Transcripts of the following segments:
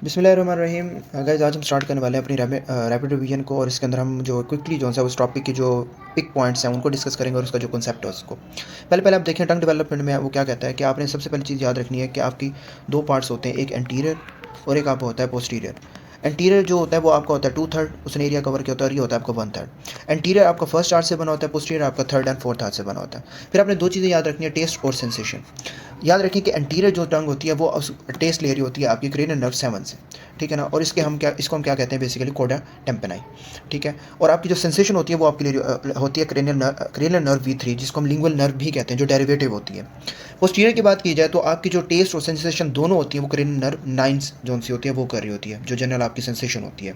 बिस्मिल्लाहिर्रहमानिर्रहीम। गाइस आज हम स्टार्ट करने वाले हैं अपनी रैपिड रिवीजन को, और इसके अंदर हम जो क्विकली जो है उस टॉपिक की जो पिक पॉइंट्स हैं उनको डिस्कस करेंगे और उसका जो कॉन्सेप्ट है उसको पहले आप देखें। टंग डेवलपमेंट में वो क्या कहता है कि आपने सबसे पहली चीज़ याद रखनी है कि आपकी दो पार्ट्स होते हैं, एक एंटीरियर और एक आपका होता है पोस्टीरियर। एंटीरियर जो होता है वो आपका होता है 2/3, उसने एरिया कवर किया होता है, और ये होता है आपका 1/3। एंटीरियर आपका फर्स्ट हार्ट से बना होता है, पोस्टीरियर आपका थर्ड एंड फोर्थ हार्ट से बना होता है। फिर आपने दो चीज़ें याद रखनी है, टेस्ट और सेंसेशन। याद रखें कि एंटीरियर जो टंग होती है वो टेस्ट ले रही होती है आपकी क्रेनियल नर्व 7 से, ठीक है ना, और इसको हम क्या कहते हैं बेसिकली कोडा टेम्पेनाई, ठीक है। और आपकी जो सेंसेशन होती है वो आपके लिए होती है क्रेनियल नर्व V3, जिसको हम लिंगुअल नर्व भी कहते हैं, जो डेरिवेटिव होती है। पोस्टीरियर की बात की जाए तो आपकी जो टेस्ट और सेंसेशन दोनों होती है वो क्रेनियल नर्व 9 जोन सी होती है वो कर रही होती है, जो जनरल आपकी सेंसेशन होती है।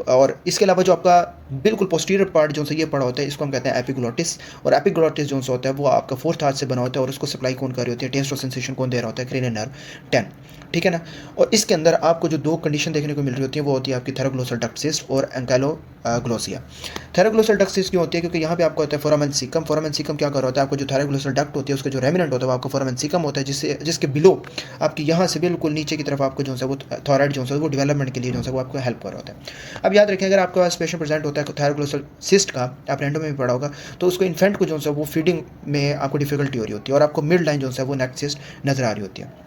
और इसके अलावा जो आपका बिल्कुल पोस्टीरियर पार्ट जो से ये पड़ा होता है, इसको हम कहते हैं एपिग्लोटिस, और एपिग्लोटिस जो होता है वो आपका फोर्थ हार्ट से बना होता है, और उसको सप्लाई कौन कर रही होती है, टेस्ट और सेंसेशन कौन दे रहा होता है, क्रेनियल नर्व 10, ठीक है ना। और इसके अंदर आपको जो दो कंडीशन देखने को मिल रही होती है वो होती है आपकी थेरोग्लोसल डक्ट सिस्ट और एंकाइलोग्लोसिया। थेरोग्लोसल डक्ट सिस्ट क्यों होती है, क्योंकि यहाँ पे आपको होता है फोरामेन सीकम। फोरामेन सीकम क्या कर रहा होता है, आपको जो थेरोग्लोसल डक्ट होती है उसका जो रेमिनेंट होता है वो आपको फोरामेन सीकम होता है, जिसके बिलो आपकी यहाँ से बिल्कुल नीचे की तरफ आपको जो है वो थॉराइड जो है वो डेवलपमेंट के लिए जो है वो आपको हेल्प कर रहा होता है। अब याद रखें, अगर आपके पास पेशेंट प्रेजेंट होता है थेरोग्लोसल सिस्ट का, आपने एंडो में भी पढ़ा होगा, तो उसको इन्फेंट को जो है वो फीडिंग में आपको डिफिकल्टी हो रही होती है, और आपको मिड लाइन जो है वो नेक सिस्ट नजर आ रही होती है।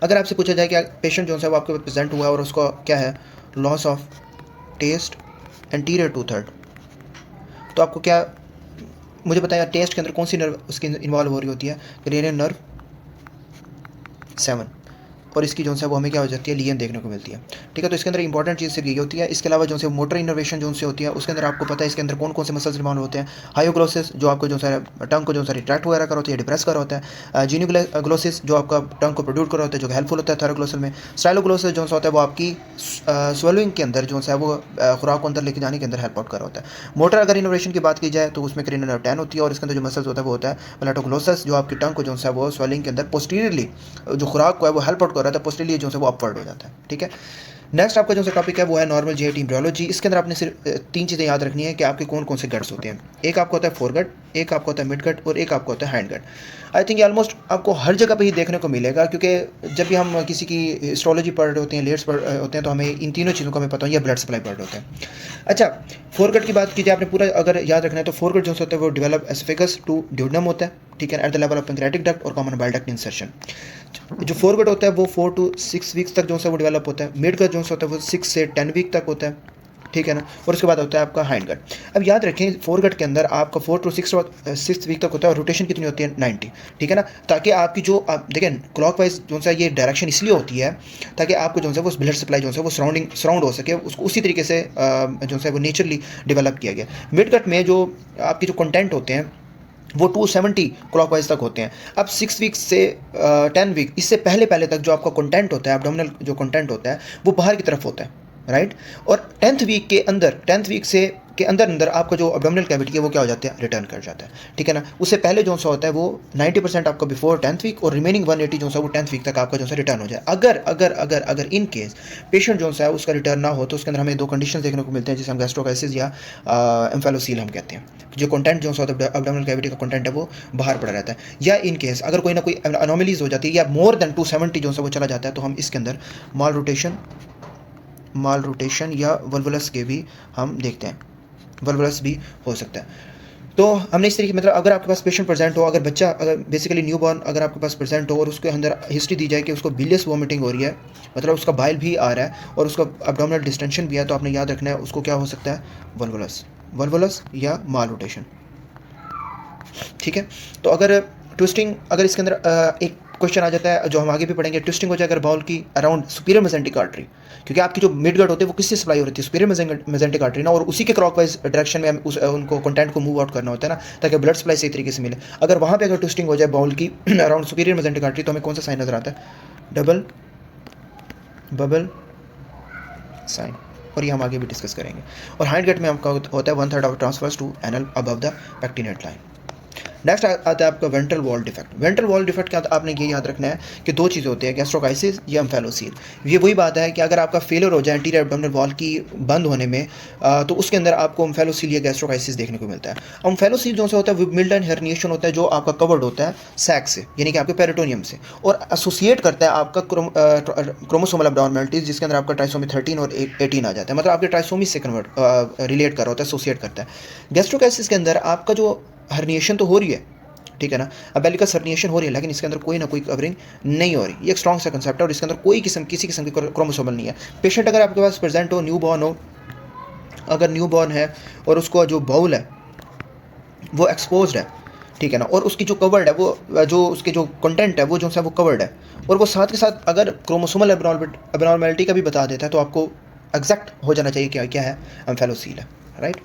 अगर आपसे पूछा जाए कि पेशेंट जो है वो आपके प्रेजेंट हुआ है और उसको क्या है, लॉस ऑफ टेस्ट एंटीरियर 2/3, तो आपको क्या, मुझे बताया टेस्ट के अंदर कौन सी नर्व उसकी इन्वॉल्व हो रही होती है, क्रेनियल नर्व 7, और इसकी जो है वो हमें क्या हो जाती है, लियन देखने को मिलती है, ठीक है। तो इसके अंदर इंपॉर्टेंट चीज़ सिर्फ ये होती है। इसके अलावा जो है मोटर इनर्वेशन जो से होती है उसके अंदर आपको पता है इसके अंदर कौन कौन से मसल्स इन्वॉल्व होते हैं। हायोग्लोसिस जो आपको जो है टंग को जो है रिट्रैक्ट वगैरह कर होता है, डिप्रेस कर होता है। जीनियोग्लोसिस जो आपका टंग को प्रोड्यूस कर होता है, जो हेल्पफुल होता है थेरोग्लोसल में। स्टाइलोग्लोसिस जो होता है वो आपकी स्वेलिंग के अंदर जो है वो खुराक को अंदर लेके जाने के अंदर हेल्प आउट कर होता है। मोटर अगर इनोवेशन की बात की जाए तो उसमें क्रेनियल नर्व 10 होती है, और इसके अंदर जो मसल्स होता है वो होता है प्लेटोग्लोसस, जो आपकी टंग को जो है वो स्वेलिंग के अंदर पोस्टीरियरली जो खुराक को है वो हेल्प आउट कर रहा है, पोस्टीरियरली जो है वो अपवर्ड हो जाता है, ठीक है। नेक्स्ट आपका जो टॉपिक है वो है नॉर्मल जीआईटी एम्ब्रियोलॉजी। इसके अंदर आपने सिर्फ तीन चीज़ें याद रखनी है कि आपके कौन कौन से गट्स होते हैं। एक आपका होता है फोरगट, एक आपका होता है मिडगट, और एक आपका होता है हैंडगट। आई थिंक ऑलमोस्ट आपको हर जगह पे ही देखने को मिलेगा, क्योंकि जब भी हम किसी की हिस्टोलॉजी पढ़ रहे होते हैं, लेयर्स पढ़ रहे होते हैं, तो हमें इन तीनों चीज़ों का हमें पता है, या ब्लड सप्लाई पढ़ रहे होते हैं। अच्छा, फोरगट की बात कीजिए, आपने पूरा अगर याद रखना है तो फोरगट जो होता है वो डेवलप एसोफेगस टू ड्यूडेनम होता है, ठीक है, at the level of pancreatic duct और कॉमन बाइल डक्ट इंसर्शन। जो फोरगट होता है वो 4 to 6 वीक्स तक जो है वो डेवलप होता है। मिडगट जो होता है वो 6 से 10 वीक तक होता है, ठीक है ना, और उसके बाद होता है आपका हाइंडगट। अब याद रखें फोरगट के अंदर आपका 4 to 6 वीक तक होता है, और रोटेशन कितनी होती है 90, ठीक है ना, ताकि आपकी जो आप देखें क्लॉकवाइज जो है ये डायरेक्शन इसलिए होती है ताकि आपको जो है वो ब्लड सप्लाई जो है वो सराउंड हो सके, उसको उसी तरीके से जो है वो नेचुरली डेवलप किया गया। मिडगट में जो आपके जो कंटेंट होते हैं वो 270 क्लॉकवाइज तक होते हैं। अब 6 वीक से 10 वीक, इससे पहले पहले तक जो आपका कंटेंट होता है, एब्डोमिनल जो कंटेंट होता है वो बाहर की तरफ होता है, राइट। और 10th वीक के अंदर, 10th वीक से के अंदर आपका जो एब्डोमिनल कैविटी है वो क्या हो जाता है, रिटर्न कर जाता है, ठीक है ना। उससे पहले जो सा होता है वो 90% आपका बिफोर 10th वीक, और रिमेनिंग 180 जो सा वो 10th वीक तक आपका जो सा रिटर्न हो जाए। अगर अगर अगर अगर इन केस पेशेंट जो सा है उसका रिटर्न ना हो तो उसके अंदर हमें दो कंडीशन देखने को मिलते हैं, जिसे हम गैस्ट्रोकाइसिस या एम्फेलोसील हम कहते हैं। जो कंटेंट जो सा एब्डोमिनल कैविटी का कंटेंट है वो बाहर पड़ा रहता है, या इन केस अगर कोई ना कोई अनोमलीज हो जाती है या मोर देन 270 जो सा वो चला जाता है, तो हम इसके अंदर माल रोटेशन या वल्वुलस के भी हम देखते हैं, वल्वुलस भी हो सकता है। तो हमने इस तरीके, मतलब अगर आपके पास पेशेंट प्रेजेंट हो, अगर बच्चा अगर बेसिकली न्यूबॉर्न अगर आपके पास प्रेजेंट हो और उसके अंदर हिस्ट्री दी जाए कि उसको बिलियस वॉमिटिंग हो रही है, मतलब उसका बाइल भी आ रहा है और उसका एब्डोमिनल डिस्टेंशन भी है, तो आपने याद रखना है उसको क्या हो सकता है, वल्वुलस या माल रोटेशन, ठीक है। तो अगर ट्विस्टिंग, अगर इसके अंदर एक क्वेश्चन आ जाता है जो हम आगे भी पढ़ेंगे, ट्विस्टिंग हो जाए अगर बाउल की अराउंड सुपीरियर मेजेंटिक आर्टरी, क्योंकि आपकी जो मिडगट होती है वो किससे सप्लाई हो रही है, सुपीरियर मेजेंटिक आर्टरी ना, और उसी के क्लॉकवाइज डायरेक्शन में उनको कंटेंट को मूव आउट करना होता है ना, ताकि ब्लड सप्लाई सही तरीके से मिले। अगर वहाँ पे अगर ट्विस्टिंग हो जाए बाउल की अराउंड सुपीरियर मेजेंटिक आर्टरी, तो हमें कौन सा साइन नजर आता है, डबल बबल साइन, और ये हम आगे भी डिस्कस करेंगे। और हाइंड गट में आपका होता है 1/3 of transfers to anal above the pectinate line. Next आता है आपका ventral wall defect. Ventral wall defect क्या आपने ये याद रखना है कि दो चीज़ें होती है, गैस्ट्रोकाइसिस या एम्फेलोसील। ये वही बात है कि अगर आपका फेलियर हो जाए एंटीरियर एब्डोमिनल वॉल की बंद होने में तो उसके अंदर आपको एम्फेलोसील या गैस्ट्रोकाइसिस देखने को मिलता है। एम्फेलोसील जो से होता है मिल्टन हर्निएशन होता है जो आपका कवर्ड होता है सैक से, यानी कि आपके पेरिटोनियम से, और एसोसिएट करता है आपका क्रोमोसोमल एब्नॉर्मलिटीज जिसके अंदर आपका ट्राइसोमी 13 और 18 आ जाता है, मतलब आपके ट्राइसोमी से कन्वर्ट रिलेट कर रहा होता है, एसोसिएट करता है। गैस्ट्रोकाइसिस के अंदर आपका जो हर्निएशन तो हो रही है, ठीक है ना, अम्बिलिकस हर्निएशन हो रही है, लेकिन इसके अंदर कोई ना कोई कवरिंग नहीं हो रही। ये एक स्ट्रॉन्ग सा कंसेप्ट है और इसके अंदर कोई किसी किस्म की क्रोमोसोमल नहीं है। पेशेंट अगर आपके पास प्रेजेंट हो, न्यू बॉर्न हो, अगर न्यू बॉर्न है और उसको जो बाउल है वो एक्सपोज्ड है, ठीक है ना, और उसकी जो कवर्ड है वो जो उसके जो कंटेंट है वो जो है वो कवर्ड है, और वो साथ के साथ अगर क्रोमोसोमल एब्नॉर्मलिटी का भी बता देता है तो आपको एग्जैक्ट हो जाना चाहिए क्या है, एम्फेलोसील है, राइट।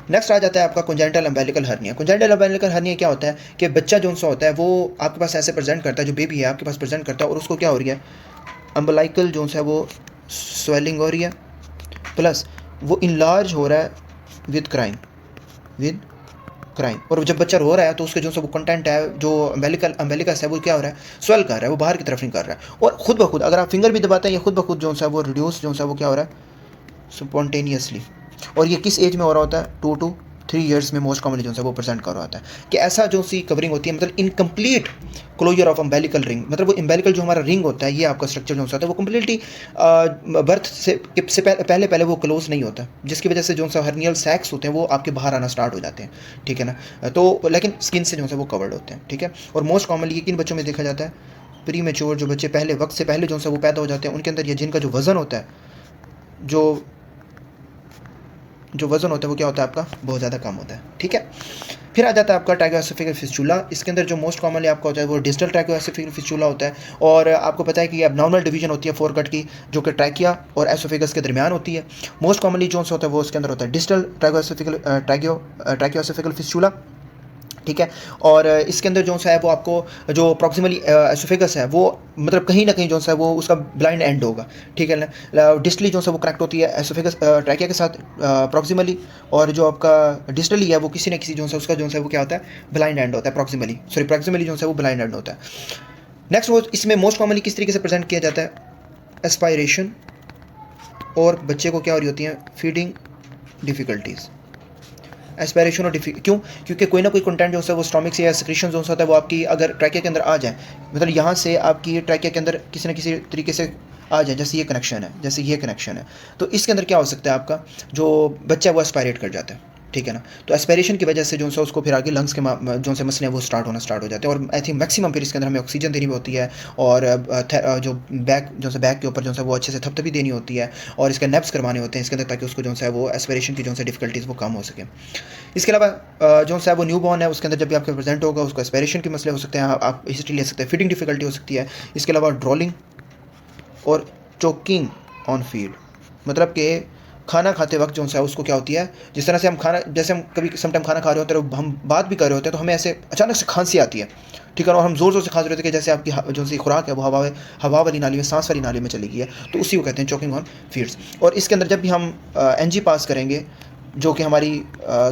नेक्स्ट आ जाता है आपका congenital umbilical hernia. Congenital umbilical hernia क्या होता है कि बच्चा जो सा होता है वो आपके पास ऐसे प्रेजेंट करता है, जो बेबी है आपके पास प्रेजेंट करता है, और उसको क्या हो रही है, अम्बिलिकल जो है वो स्वेलिंग हो रही है, प्लस वो इनलार्ज हो रहा है विद क्राइम, और जब बच्चा रो रहा है तो उसके जो वो कंटेंट है जो अम्बिलिकस है वो क्या हो रहा है, स्वेल कर रहा है, वो बाहर की तरफ नहीं कर रहा है, और खुद ब खुद अगर आप फिंगर भी दबाते हैं ये खुद ब खुद जो है वो रिड्यूस जो है वो क्या हो रहा है, स्पॉन्टेनियसली। और ये किस एज में हो रहा होता है, 2 to 3 ईयर्स में मोस्ट कॉमनली जो है वो प्रेजेंट कर रहा होता है। कि ऐसा जो सी कवरिंग होती है, मतलब incomplete closure of umbilical ring, मतलब वो अम्बिलिकल जो हमारा रिंग होता है, ये आपका स्ट्रक्चर जो होता है वो कम्प्लीटली बर्थ से पहले वो क्लोज नहीं होता, जिसकी वजह से जो सा हर्नियल सैक्स होते हैं वो आपके बाहर आना स्टार्ट हो जाते हैं, ठीक है ना, तो लेकिन स्किन से जो है वो कवर्ड होते हैं, ठीक है। और मोस्ट कॉमनली ये किन बच्चों में देखा जाता है, प्री मेच्योर, जो बच्चे पहले वक्त से पहले जो है वो पैदा हो जाते हैं, उनके अंदर ये जिनका जो वज़न होता है, जो वज़न होता है वो क्या होता है आपका, बहुत ज़्यादा कम होता है, ठीक है। फिर आ जाता है आपका ट्रैकियोएसोफेगल फिस्टुला। इसके अंदर जो मोस्ट कॉमनली आपका होता है वो डिस्टल ट्रैकियोएसोफेगल फिस्टुला होता है, और आपको पता है कि एबनॉर्मल डिवीजन होती है फोरकट की, जो कि ट्रैकिया और एसोफेगस के दरमियान होती है। मोस्ट कॉमनली जो होता है वो उसके अंदर होता है डिस्टल ट्रैकियोएसोफेगल फिस्टुला, ठीक है। और इसके अंदर जो है वो आपको जो प्रॉक्सिमली एसोफेगस है वो मतलब कहीं ना कहीं जो है वो उसका ब्लाइंड एंड होगा, ठीक है ना। डिस्टली जो है वो कनेक्ट होती है एसोफेगस ट्रैकिया के साथ प्रॉक्सिमली, और जो आपका डिस्टली है वो किसी न किसी जो है उसका जो है वो क्या होता है, ब्लाइंड एंड होता है, प्रॉक्सिमली जो है वो ब्लाइंड एंड होता है। नेक्स्ट वो इसमें मोस्ट कॉमनली किस तरीके से प्रेजेंट किया जाता है, एस्पायरेशन, और बच्चे को क्या हो रही होती है, फीडिंग डिफ़िकल्टीज़। एस्पायरेशन और क्यों, क्योंकि कोई ना कोई कंटेंट जो है वो स्टोमिक से या सिक्रीशन जो होता है वो आपकी अगर ट्रैकिया के अंदर आ जाए, मतलब यहाँ से आपकी ट्रैकिया के अंदर किसी न किसी तरीके से आ जाए, जैसे ये कनेक्शन है, तो इसके अंदर क्या हो सकता है, आपका जो बच्चा है वो एस्पायरेट कर जाता है, ठीक है ना। तो एस्पायरेशन की वजह से जो है उसको फिर आगे लंग्स के जो से मसले हैं वो स्टार्ट हो जाते हैं, और आई थिंक मैक्सिमम फिर इसके अंदर हमें ऑक्सीजन देनी भी होती है, और जो बैक के ऊपर जो है वो अच्छे से थपथपी देनी होती है, और इसके नेप्स करवाने होते हैं इसके अंदर, ताकि उसको जो है वो एस्पायरेशन की जो है डिफिकल्टीज़ वो कम हो सके। इसके अलावा जो है वो न्यू बॉर्न है उसके अंदर जब भी आपके प्रेजेंट होगा उसको एस्पायरेशन के मसले हो सकते हैं, आप हिस्ट्री ले सकते हैं, फीडिंग डिफिकल्टी हो सकती है। इसके अलावा ड्रॉलिंग और चोकिंग ऑन फीड, मतलब कि खाना खाते वक्त जो है उसको क्या होती है, जिस तरह से जैसे हम कभी समटाइम खाना खा रहे होते हैं और हम बात भी कर रहे होते हैं तो हमें ऐसे अचानक से खांसी आती है, ठीक है, और हम ज़ोर से खांस रहे होते हैं कि जैसे आपकी जो सी खुराक है वो हवा वाली नाली में, सांस वाली नाली में चली गई है, तो उसी को कहते हैं चोकिंग ऑन फीड्स। और इसके अंदर जब भी हम एनजी पास करेंगे, जो कि हमारी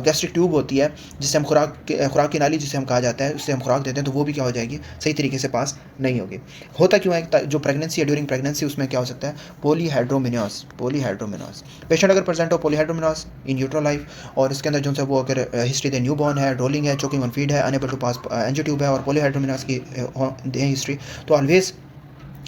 गैस्ट्रिक ट्यूब होती है, जिससे हम खुराक की नाली जिसे हम कहा जाता है, उससे हम खुराक देते हैं, तो वो भी क्या हो जाएगी, सही तरीके से पास नहीं होगी। होता क्यों है, जो प्रेगनेंसी है, ड्यूरिंग प्रेगनेंसी उसमें क्या हो सकता है, पॉलीहाइड्रोमिनोस। पेशेंट अगर प्रेजेंट हो पॉलीहाइड्रोमिनोस इन यूट्रो लाइफ, और इसके अंदर जो है वो अगर हिस्ट्री दे न्यू बॉर्न है, रोलिंग है, चोकिंग ऑन फीड है, unable to pass NG tube है, और पॉलीहाइड्रोमिनोस की हिस्ट्री, तो ऑलवेज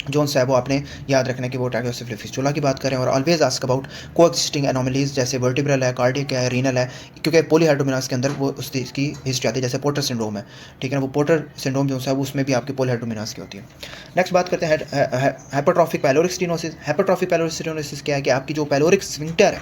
जो है वो आपने याद रखना कि वो ट्रैकियोसेफेलिक फिस्टुला की बात करें, और ऑलवेज आस्क अबाउट को एक्सिस्टिंग एनोमलीज, जैसे वर्टिब्रल है, कार्डियक है, रीनल है, क्योंकि पॉलीहाइड्रोमिनोस के अंदर वो उसकी हिस्ट्री आती है, जैसे पोर्टर सिंड्रोम है, ठीक है ना, वो पोर्टर सिंड्रोम जो है उसमें भी आपकी पॉलीहाइड्रोमिनोस की होती है। नेक्स्ट बात करते हैं hypertrophic pyloric stenosis. Hypertrophic pyloric stenosis क्या है कि आपकी जो पाइलोरिक स्फिंक्टर है,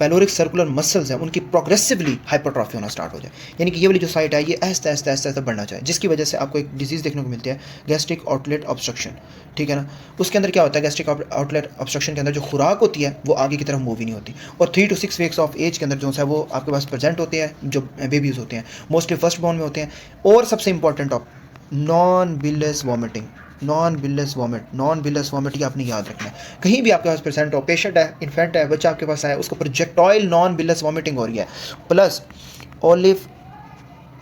पाइलोरिक सर्कुलर मसल्स हैं, उनकी प्रोग्रेसिवली हाइपरट्रॉफी होना स्टार्ट हो जाए, यानी कि ये वाली जो साइट है ये ऐसे ऐसे बढ़ना चाहिए, जिसकी वजह से आपको एक डिजीज़ देखने को मिलती है, गैस्ट्रिक आउटलेट ऑब्स्ट्रक्शन, ठीक है ना। उसके अंदर क्या होता है, गैस्ट्रिक आउटलेट ऑब्स्ट्रक्शन के अंदर जो खुराक होती है वो आगे की तरफ मूव ही नहीं होती, और 3 to 6 वीक्स ऑफ एज के अंदर जो है वो आपके पास प्रेजेंट होते हैं, जो बेबीज़ होते हैं, मोस्टली फर्स्ट बॉर्न में होते हैं। और सबसे important of non bilious vomiting, non bilious vomit, ये आपने याद रखना है। कहीं भी आपके पास प्रेजेंट हो, पेशेंट है, इन्फेंट है, बच्चा आपके पास आया, उसको प्रोजेक्टाइल नॉन बिलस वॉमिटिंग हो रही है, प्लस ऑलिव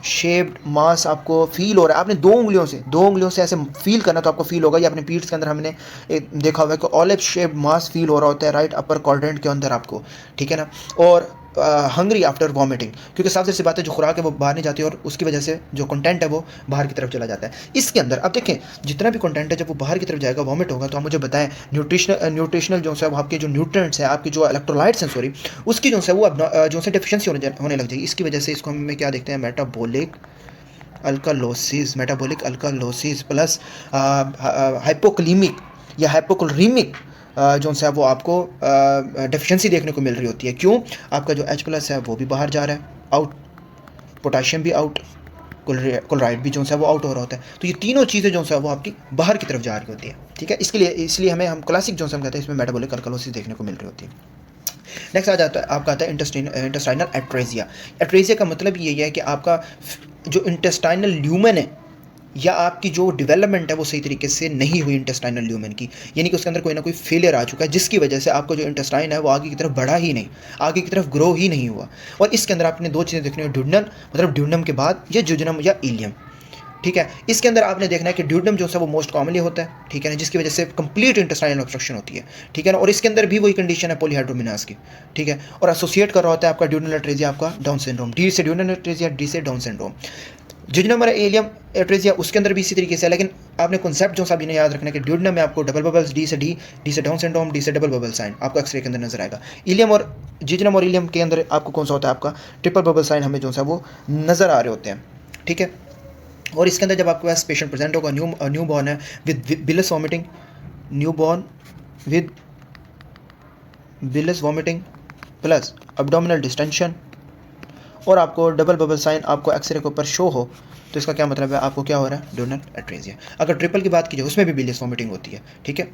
शेप्ड मास आपको फील हो रहा है, आपने दो उंगलियों से ऐसे फील करना तो आपको फील होगा। ये अपने पीठ के अंदर हमने देखा हुआ है कि ऑलिव शेप्ड मास फील हो रहा होता है राइट अपर क्वाड्रेंट के अंदर आपको, ठीक है ना। और हंग्री आफ्टर वॉमिटिंग, क्योंकि साफ सी बात है जो खुराक है वो बाहर नहीं जाती और उसकी वजह से जो कंटेंट है वो बाहर की तरफ चला जाता है। इसके अंदर अब देखें जितना भी कंटेंट है जब वो बाहर की तरफ जाएगा वॉमिट होगा तो आप मुझे बताएं न्यूट्रिशनल जो है आपके जो न्यूट्रिएंट्स हैं आपकी जो इलेक्ट्रोलाइट्स हैं सॉरी उसकी जो है वो जो है डेफिशिएंसी होने लग जाएगी। इसकी वजह से इसको हम क्या देखते हैं मेटाबॉलिक अल्कालोसिस प्लस हाइपोक्लीमिक या हाइपोक्लोरीमिक जो है वो आपको डेफिशिएंसी देखने को मिल रही होती है। क्यों? आपका जो H+ है वो भी बाहर जा रहा है आउट, पोटाशियम भी आउट, क्लोराइड भी जो है वो आउट हो रहा होता है। तो ये तीनों चीज़ें जो है वो आपकी बाहर की तरफ जा रही होती है, ठीक है। इसलिए हम क्लासिक जो हम कहते हैं इसमें मेटाबॉलिक अल्कालोसिस देखने को मिल रही होती है। नेक्स्ट आ जाता है आपका आता है इंटेस्टाइनल एट्रेजिया। एट्रेजिया का मतलब यही है कि आपका जो इंटेस्टाइनल ल्यूमेन है या आपकी जो डेवलपमेंट है वो सही तरीके से नहीं हुई इंटेस्टाइनल ल्यूमेन की, यानी कि उसके अंदर कोई ना कोई फेलियर आ चुका है जिसकी वजह से आपका जो इंटेस्टाइन है वो आगे की तरफ बढ़ा ही नहीं, आगे की तरफ ग्रो ही नहीं हुआ। और इसके अंदर आपने दो चीज़ें देखनी है, ड्यूडनल मतलब ड्यूडनम के बाद या जुजनम या इलियम, ठीक है। इसके अंदर आपने देखना है कि ड्यूडनम जो है वो मोस्ट कॉमनली होता है, ठीक है ना, जिसकी वजह से कंप्लीट इंटेस्टाइनल ऑब्स्ट्रक्शन होती है, ठीक है ना। और इसके अंदर भी वही कंडीशन है पॉलीहाइड्रोमिनास की, ठीक है। और एसोसिएट कर रहा होता है आपका ड्यूडनल एट्रेजिया आपका डाउन सिंड्रोम, डी से ड्यूडनल एट्रेजिया, डी से डाउन सिंड्रोम। जुजनम और एलियम एट्रेजिया उसके अंदर भी इसी तरीके से है, लेकिन आपने कॉन्सेप्ट जो सा भी याद रखना है कि ड्यूडनम में आपको डबल बबल्स डी से डाउन सिंड्रोम, डी से डबल बबल साइन आपको एक्सरे के अंदर नजर आएगा। इलियम और जिजनम और इलियम के अंदर आपको कौन सा होता है आपका ट्रिपल बबल साइन हमें जो सा वो नज़र आ रहे होते हैं, ठीक है। और इसके अंदर जब आपके पास पेशेंट प्रेजेंट होगा न्यू बॉर्न है with bilious vomiting, new born with bilious vomiting plus abdominal distension और आपको डबल बबल साइन आपको एक्सरे के ऊपर शो हो तो इसका क्या मतलब है आपको क्या हो रहा है ड्यूडनल एट्रेजिया। अगर ट्रिपल की बात की जाए उसमें भी बिलियस वॉमिटिंग होती है, ठीक है।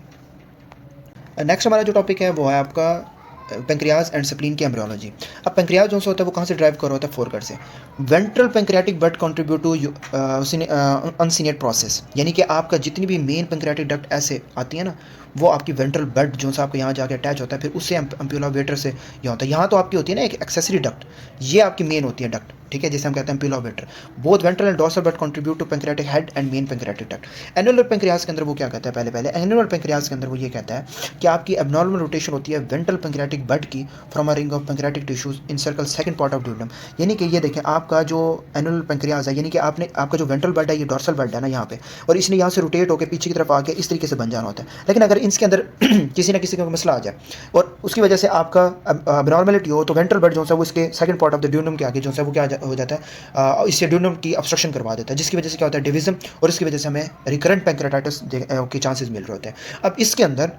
नेक्स्ट हमारा जो टॉपिक है वो है आपका पेंक्रियाज एंड स्प्लीन की एम्ब्रियोलॉजी। अब पेंक्रियाज जो होता है वो कहाँ से ड्राइव कर रहा होता है? फोरकट से। Ventral pancreatic duct contribute to uncinate process, यानी कि आपका जितनी भी मेन पेंक्रियाटिक डक्ट ऐसे आती है ना वो आपकी वेंट्रल बड जो सा आपको यहाँ जाके अटैच होता है, फिर उससे एम्प्यूला वेटर से यहाँ होता है। यहाँ तो आपकी होती है ना एक एक्सेसरी डक्ट, ये आपकी मेन होती है डक्ट, ठीक है, जिसे हम कहते हैं ampulla Vater. Both ventral and dorsal bud contribute to pancreatic head and main pancreatic duct. Annular pancreas के अंदर वो क्या कहता है? पहले एनुलर पेंक्रियाज के अंदर वो ये कहता है कि आपकी एबनॉर्मल रोटेशन होती है वेंट्रल पेंक्रियाटिक बड की from a ring of pancreatic tissues in circle second part of duodenum. यानी कि ये देखें आपका जो एनुलर पेंक्रियाज है, यानी कि आपका जो वेंट्रल बड है ये डॉर्सल बड है ना यहाँ पे, और इसने यहाँ से रोटेट होकर पीछे की तरफ आके इस तरीके से बन जाना होता है। लेकिन अगर इसके अंदर किसी ना किसी का मसला आ जाए और उसकी वजह से आपका अबनॉर्मलिटी हो तो वेंट्रल बड जो है वो इसके second part of the duodenum के आगे जो है वो क्या हो जाता है, इससे ड्यूडनम की ऑब्स्ट्रक्शन करवा देता है, जिसकी वजह से क्या होता है डिविजन, और इसकी वजह से हमें रिकरेंट पैंक्रेटाइटिस के चांसेस मिल रहे होते हैं। अब इसके अंदर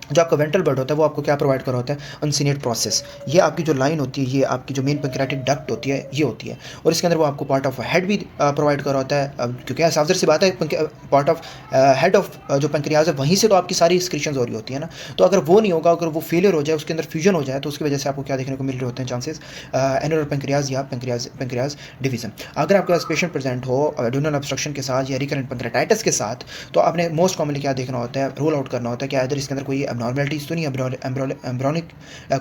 जो आपका वेंट्रल बड होता है वो आपको क्या प्रोवाइड कर रहा होता है? Uncinate process. ये आपकी जो लाइन होती है ये आपकी जो मेन पेंक्रियाटिक डक्ट होती है ये होती है, और इसके अंदर वो आपको पार्ट ऑफ हेड भी प्रोवाइड कर रहा होता है, क्योंकि साफ सी बात है पार्ट ऑफ हेड ऑफ जो पेंक्रियाज है वहीं से तो आपकी सारी एक्सक्रीशंस हो रही होती है ना। तो अगर वो नहीं होगा, अगर वो फेलियर हो जाए, उसके अंदर फ्यूजन हो जाए, तो उसकी वजह से आपको क्या देखने को मिल रहे होते हैं चांसेस एनुलर पेंक्रियाज या पेंक्रियाज डिवीजन। अगर आपके पास पेशेंट प्रेजेंट हो ड्यूडनल ऑब्स्ट्रक्शन के साथ या रिकरेंट पेंक्रेटाइटिस के साथ, तो आपने मोस्ट कॉमनली क्या देखना होता है? रूल आउट करना होता है कि इधर इसके अंदर कोई एबनॉर्मलिटीज तो नहीं, एम्ब्रोनिक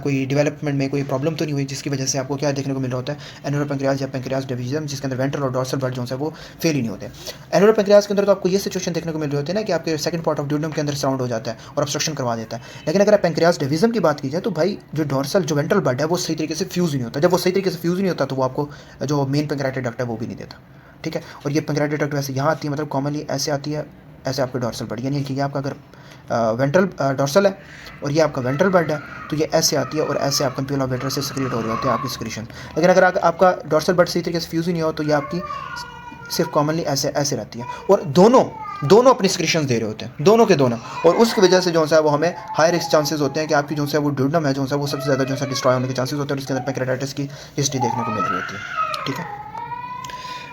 कोई डेवलपमेंट में कोई प्रॉब्लम तो नहीं हुई, जिसकी वजह से आपको क्या देखने को मिल रहा होता है? एनुलर पेंक्रियाज या पेंक्रियाज डिवीजन, जिसके अंदर वेंट्रल और डॉर्सल बड जो है वो फेल ही नहीं होते। एनुलर पेंक्रियाज के अंदर तो आपको ये सिचुएशन देखने को मिल रही होती है ना कि आपके सेकंड पार्ट ऑफ ड्यूडनम के अंदर सराउंड हो जाता है और ऑब्स्ट्रक्शन करवा देता है। लेकिन अगर पेंक्रियाज डिवीजन की बात की जाए तो भाई जो डॉर्सल जो वेंट्रल बड है वो सही तरीके से फ्यूज नहीं होता। जब वो सही तरीके से फ्यूज नहीं होता तो वो आपको जो मेन पेंक्रियाटिक डक्ट है वो भी नहीं देता, ठीक है। और ये पेंक्रियाटिक डक्ट वैसे यहाँ आती है, मतलब कॉमनली ऐसे आती है, ऐसे आपके डॉर्सल बड, यानी कि आपका अगर वेंट्रल डॉर्सल है और ये आपका वेंट्रल बड है तो ये ऐसे आती है और ऐसे आपका एम्प्यूला वेटर से सिक्रेट हो रहे होते हैं आपकी सिक्रीशन। लेकिन अगर आपका डॉर्सल बड सही तरीके से फ्यूज ही नहीं हो तो ये आपकी सिर्फ कॉमनली ऐसे रहती है, और दोनों अपनी सिक्रीशंस दे रहे होते हैं, दोनों के दोनों, और उसकी वजह से जो है वो हमें हाई रिस्क चांसेस होते हैं कि आपकी जो है वो ड्यूडनम है जो है वो सबसे ज़्यादा जो है डिस्ट्रॉय होने के चांसेस होते हैं, और इसके अंदर पेंक्रेटाइटिस की हिस्ट्री देखने को मिल रही होती है, ठीक है।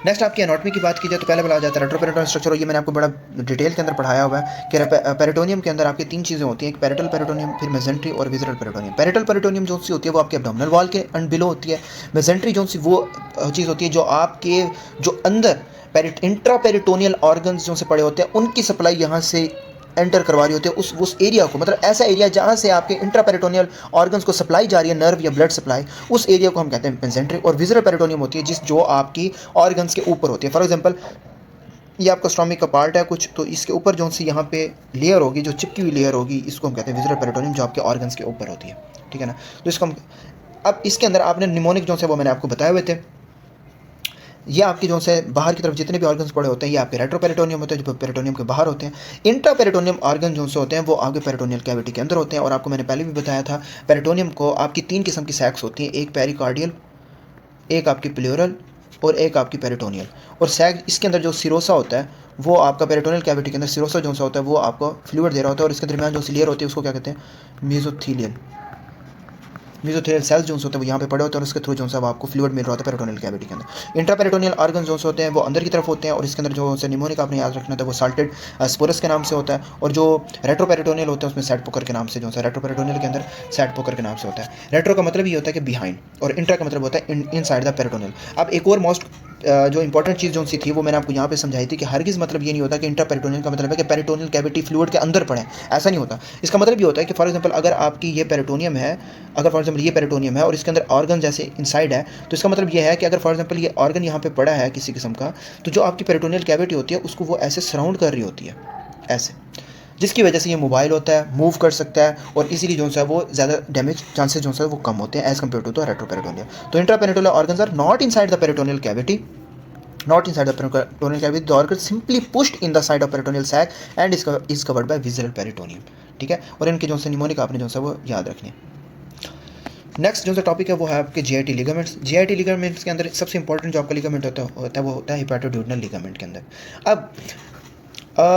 नेक्स्ट आपकी एनाटॉमी की बात की जाए तो पहले बोला जाता है रेट्रोपेरिटोनियल स्ट्रक्चर, और ये मैंने आपको बड़ा डिटेल के अंदर पढ़ाया हुआ है कि पेरिटोनियम के अंदर आपकी तीन चीज़ें होती हैं, एक पैरेटल पेरिटोनियम, फिर मेजेंट्री और विजरल पेरिटोनियम। पैरेटल पेरिटोनियम जो सी होती है वो आपके एब्डोमिनल वॉल के अंड बिलो होती है। मेजेंट्री जो सी वो चीज़ होती है जो आपके जो अंदर इंट्रा पेरिटोनियल ऑर्गन्स जो से पड़े होते हैं उनकी सप्लाई यहाँ से एंटर करवा रही होती है उस एरिया को, मतलब ऐसा एरिया जहाँ से आपके इंट्रापेरिटोनियल ऑर्गन्स को सप्लाई जा रही है, नर्व या ब्लड सप्लाई, उस एरिया को हम कहते हैं मेसेंट्रिक। और विजुअल पेरिटोनियम होती है जो आपकी ऑर्गन्स के ऊपर होती है। फॉर एग्जांपल ये आपका स्टोमिक का पार्ट है कुछ, तो इसके ऊपर जो सी यहाँ पे लेयर होगी, जो चिपकी हुई लेयर होगी, इसको हम कहते हैं विजुअल पेरिटोनियम, जो आपके ऑर्गन्स के ऊपर होती है, ठीक है ना। तो इसको हम अब इसके अंदर आपने निमोनिक जो से वो मैंने आपको बताए हुए थे, ये आपके जो से बाहर की तरफ जितने भी ऑर्गन्स पड़े होते हैं ये आपके रेट्रोपेरिटोनियम होते हैं, जो पेरिटोनियम के बाहर होते हैं। इंट्रापेरिटोनियम ऑर्गन जो से होते हैं वो आपके पेरिटोनियल कैविटी के अंदर होते हैं। और आपको मैंने पहले भी बताया था, पेरिटोनियम को आपकी 3 किस्म की सैक्स होती हैं, एक पेरिकार्डियल, एक आपकी प्लेउरल और एक आपकी पेरिटोनियल। और सैक इसके अंदर जो सिरोसा होता है वो आपका पेरिटोनियल कैविटी के अंदर सिरोसा जो सा होता है वो आपको फ्लूइड दे रहा होता है। और इसके दरमियान जो लेयर होती है उसको क्या कहते हैं, मेसोथीलियल सेल्स जो होते हैं वो यहाँ पे पड़े होते हैं और उसके थ्रू जो है आपको फ्लूइड मिल रहा होता है पेरिटोनियल कैविटी के अंदर। इंट्रापेरिटोनियल ऑर्गन जो होते हैं वो अंदर की तरफ होते हैं और इसके अंदर जो निमोनिक आपने याद रखना था वो साल्टेड स्पोरस के नाम से होता है। और जो रेट्रोपेरिटोनियल होता है उसमें सैड पोकर के नाम से जो है रेट्रोपेरिटोनियल के अंदर सैड पोकर के नाम से होता है। रेट्रो का मतलब ये होता है कि बिहाइंड, और इंट्रा का मतलब होता है इनसाइड द पेरिटोनियल। अब एक और मोस्ट जो इंपॉर्टेंट चीज़ जो सी थी वो मैंने आपको यहाँ पे समझाई थी कि हरगिज़ मतलब ये नहीं होता कि इंट्रापेरिटोनियल का मतलब है कि पेरिटोनियल कैविटी फ्लूइड के अंदर पड़े, ऐसा नहीं होता। इसका मतलब ये होता है कि फॉर एग्जांपल अगर आपकी ये पेरिटोनियम है, अगर फॉर एग्जांपल ये पेरिटोनियम है और इसके अंदर ऑर्गन जैसे इनसाइड है, तो इसका मतलब ये है कि अगर फॉर एग्जांपल ये ऑर्गन यहाँ पे पड़ा है किसी किस्म का, तो जो आपकी पेरिटोनियल कैविटी होती है उसको वो ऐसे सराउंड कर रही होती है ऐसे, जिसकी वजह से ये मोबाइल होता है, मूव कर सकता है और इसीलिए जो है वो ज़्यादा डैमेज चांसेस जो है वो कम होते हैं as compare to the retroperitoneal. तो intraperitoneal organs are not inside the peritoneal cavity, not inside the peritoneal cavity. The organ simply pushed in the side of peritoneal sac and is covered by visceral peritoneum, ठीक है। और इनके जो से mnemonic आपने जो है वो याद रखने। नेक्स्ट जो सा टॉपिक है वो है आपके जीआईटी लिगामेंट्स। जीआईटी लिगामेंट्स के अंदर सबसे इंपॉर्टेंट जो आपका लिगामेंट होता है वो होता है हिपैटोड्यूडनल लिगामेंट के अंदर। अब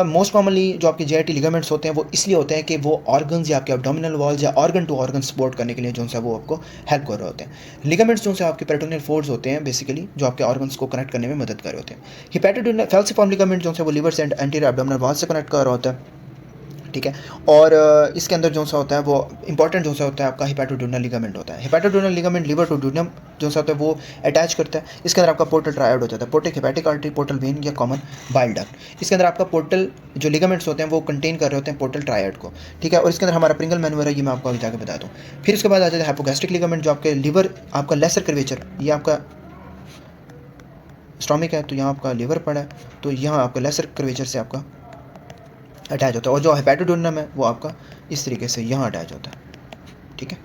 मोस्ट कॉमनली जो आपके जीआईटी लिगामेंट्स होते हैं वो इसलिए होते हैं कि वो ऑर्गन्स या आपके एब्डोमिनल वॉल्स या ऑर्गन टू ऑर्गन सपोर्ट करने के लिए जो है वो आपको हेल्प कर रहे होते हैं। लिगामेंट्स जो है आपके पेरिटोनियल फोल्ड्स होते हैं बेसिकली, जो आपके ऑर्गन्स को कनेक्ट करने में मदद कर रहे होते हैं। हिपैटोड्यूडनल फैल्सिफॉर्म लिगामेंट जो है वो liver and anterior abdominal wall से कनेक्ट कर रहा होता है, ठीक है। और इसके अंदर जो सा होता है वो इंपॉर्टेंट जो सा होता है आपका हिपैटोड्यूडनल लिगामेंट होता है। हिपैटोड्यूडनल लिगामेंट लिवर टू ड्यूडियम जो सा होता है वो अटैच करता है। इसके अंदर आपका पोर्टल ट्रायड हो जाता है, पोर्टिक हिपैटिक आर्टरी, पोर्टल वेन या कॉमन बाइल डक्ट। इसके अंदर आपका पोर्टल जो लिगामेंट्स होते हैं वो कंटेन कर रहे होते हैं पोर्टल ट्रायड को, ठीक है। और इसके अंदर हमारा प्रिंगल मैन्यूवर है, ये मैं आपको अभी जाकर बता दूँ। फिर उसके बाद आ जाता है हाइपोगैस्ट्रिक लिगामेंट, जो आपके लिवर आपका लेसर कर्वेचर, ये आपका स्टोमिक है तो यहाँ आपका लिवर पड़ा है, तो यहाँ आपका लेसर कर्वेचर से आपका अटैच होता है। और जो हिपैटोड्यूडनम है वो आपका इस तरीके से यहाँ अटैच होता है, ठीक है।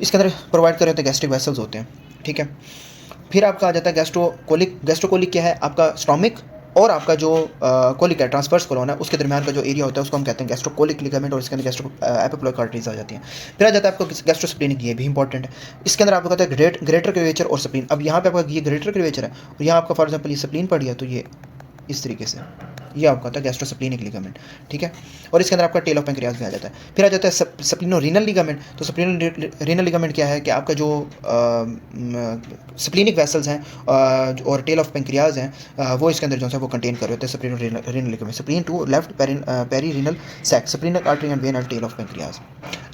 इसके अंदर प्रोवाइड कर रहे होते हैं गैस्ट्रिक वेसल्स होते हैं, ठीक है। फिर आपका आ जाता है गैस्ट्रोकोलिक। गैस्ट्रोकोलिक क्या है, आपका स्टोमिक और आपका जो कोलिक है ट्रांसवर्स कोलोन है उसके दरमियान का जो एरिया होता है उसको हम कहते हैं गैस्ट्रोकोलिक लिगामेंट, और इसके अंदर गैस्ट्रो एपिपोलिक आर्टरीज आ जाती हैं। फिर आ जाता है आपको गैस्ट्रोस्प्लीनिक, ये भी इंपॉर्टेंट है। इसके अंदर आपको कहता है ग्रेटर कर्वेचर और स्प्लीन। अब यहाँ पे आपका ये ग्रेटर कर्वेचर है और यहाँ आपका फॉर एग्जाम्पल ये स्प्लीन पड़ गया, तो ये इस तरीके से ये आपका होता है गैस्ट्रोस्प्लीनिक लिगामेंट, ठीक है। और इसके अंदर आपका टेल ऑफ पैंक्रियाज भी आ जाता है। फिर आ जाता है स्प्लीनोरीनल लिगामेंट। तो स्प्लीनोरीनल लिगामेंट क्या है कि आपका जो स्प्लीनिक वेसल्स हैं और टेल ऑफ पैंक्रियाज हैं वो इसके अंदर जो है वो कंटेन कर रहे होते हैं splenorenal ligament. Splen to left perirenal sac, splenic artery and vein and tail of pancreas.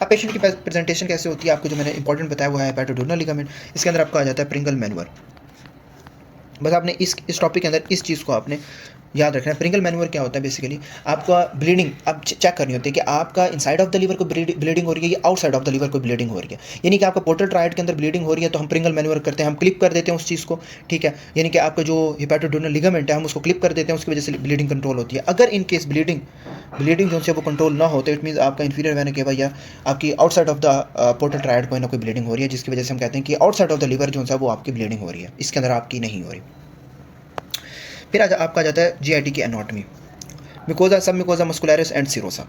अब पेशेंट की प्रेजेंटेशन कैसे होती है, आपको जो मैंने इंपॉर्टेंट बताया हुआ है हिपैटोड्यूडनल लिगामेंट। इसके अंदर आपका आ जाता है प्रिंगल मैन्यूवर। बस आपने इस टॉपिक के अंदर इस चीज़ को आपने याद रखना है। प्रिंगल मैन्यूवर क्या होता है, बेसिकली आपका ब्लीडिंग अब चेक करनी होती है कि आपका इनसाइड ऑफ द लीवर को ब्लीडिंग हो रही है या आउटसाइड ऑफ द लीवर को ब्लीडिंग हो रही है। यानी कि आपका पोर्टल ट्रायड के अंदर ब्लीडिंग हो रही है तो हम प्रिंगल मैन्यूवर करते हैं, हम क्लिप कर देते हैं उस चीज़ को, ठीक है। यानी कि आपका जो हिपैटोड्यूडनल लिगामेंट है हम उसको क्लिप कर देते हैं, उसकी वजह से ब्लीडिंग कंट्रोल होती है। अगर इन केस ब्लीडिंग जो है वो कंट्रोल ना हो तो इट मीन्स आपका इन्फीरियर वेना केवा या आपकी outside of the portal triad कोई ना कोई ब्लीडिंग हो रही है, जिसकी वजह से हम कहते हैं कि आउटसाइड ऑफ द लीवर जो है वो आपकी ब्लीडिंग हो रही है, इसके अंदर आपकी नहीं हो रही। फिर आपका आ जाता है जीआईटी की एनाटॉमी। मिकोजा, सब मिकोजा मस्कुलरिस एंड सिरोसा।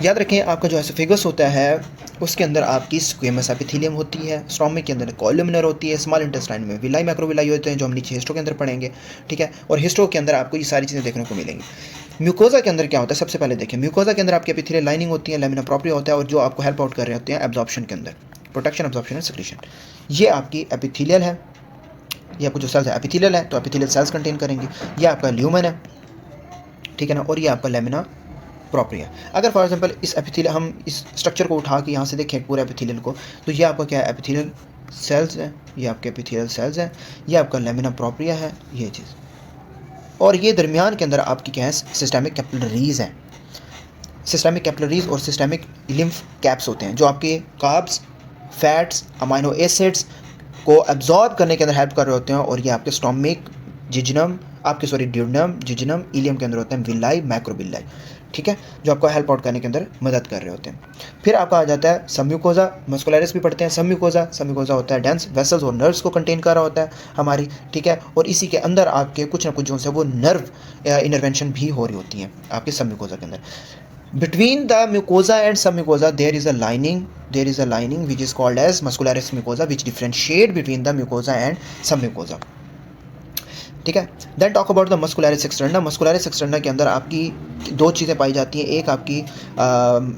याद रखें आपका जो एसोफेगस होता है उसके अंदर आपकी स्क्वेमस एपिथेलियम होती है, स्टोमिक के अंदर कॉलमनर होती है, स्मॉल इंटेस्टाइन में विलाई मैक्रोविलाई होते हैं जो हम नीचे हिस्टो के अंदर पढ़ेंगे, ठीक है। और हिस्टो के अंदर आपको ये सारी चीज़ें देखने को मिलेंगी। म्यूकोजा के अंदर क्या होता है, सबसे पहले देखें म्यूकोजा के अंदर आपकी एपिथेलियल लाइनिंग होती है, लैमिना प्रोप्रिया होता है और जो आपको हेल्प आउट कर रहे होते हैं एब्जॉर्प्शन के अंदर, प्रोटेक्शन एब्जॉर्प्शन एंड सेक्रेशन। ये आपकी एपिथेलियल है, ये आपको जो सेल्स है एपिथेलियल है तो एपिथेलियल सेल्स कंटेन करेंगे। ये आपका ल्यूमन है, ठीक है ना, और ये आपका लैमिना प्रोप्रिया। अगर फॉर एग्जांपल इस एपिथेलियल हम इस स्ट्रक्चर को उठा के यहाँ से देखें पूरे एपिथेलियल को, तो ये आपका क्या है एपिथेलियल सेल्स है, ये आपके एपिथेलियल सेल्स हैं, ये आपका लैमिना प्रोप्रिया है ये चीज़, और ये दरमियान के अंदर आपकी क्या है सिस्टेमिक कैपिलरीज हैं, सिस्टेमिक कैपिलरीज और सिस्टेमिक लिम्फ कैप्स होते हैं जो आपके कार्ब्स, फैट्स, अमाइनो एसिड्स को एब्जॉर्ब करने के अंदर हेल्प कर रहे होते हैं, और ये आपके स्टोमिक, जिजनम, आपके सॉरी ड्यूडनम, जिजनम, इलियम के अंदर होते हैं विलाई, मैक्रोविलाई, ठीक है, जो आपको हेल्प आउट करने के अंदर मदद कर रहे होते हैं। फिर आपका आ जाता है सबम्यूकोजा, मस्कुलरिस भी पढ़ते हैं। सबम्यूकोजा होता है डेंस वेसल्स और नर्व्स को कंटेन कर रहा होता है हमारी, ठीक है, और इसी के अंदर आपके कुछ ना कुछ जो है वो नर्व इंटरवेंशन भी हो रही होती हैं आपके सबम्यूकोजा के अंदर। Between the mucosa and submucosa there is a lining which is called as muscularis mucosa, which differentiate between the mucosa and submucosa, ठीक है। Then talk about the muscularis externa. Muscularis externa के अंदर आपकी दो चीज़ें पाई जाती हैं, एक आपकी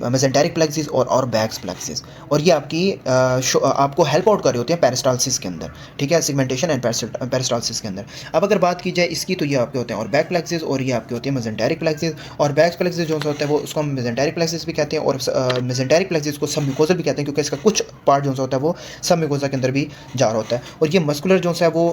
मेसेंटेरिक प्लेक्सिस और बैक्स प्लेक्सिस, और ये आपकी आपको हेल्प आउट कर रही होती है पेरिस्टाल्सिस के अंदर, ठीक है, सेगमेंटेशन एंड पेरिस्टाल्सिस के अंदर। अब अगर बात की जाए इसकी तो ये आपके होते हैं और बैक प्लेक्सिस, और ये आपके होती है मेसेंटेरिक प्लेक्सिस। और बैक प्लेक्सिस जो होता है वो उसको हम मेसेंटेरिक प्लेक्सिस भी कहते हैं, और मेसेंटेरिक प्लेक्सिस को सबम्यूकोसा भी कहते हैं, क्योंकि इसका कुछ पार्ट जो होता है वो सबम्यूकोसा के अंदर भी जा रहा होता है। और ये मस्कुलर जो है वो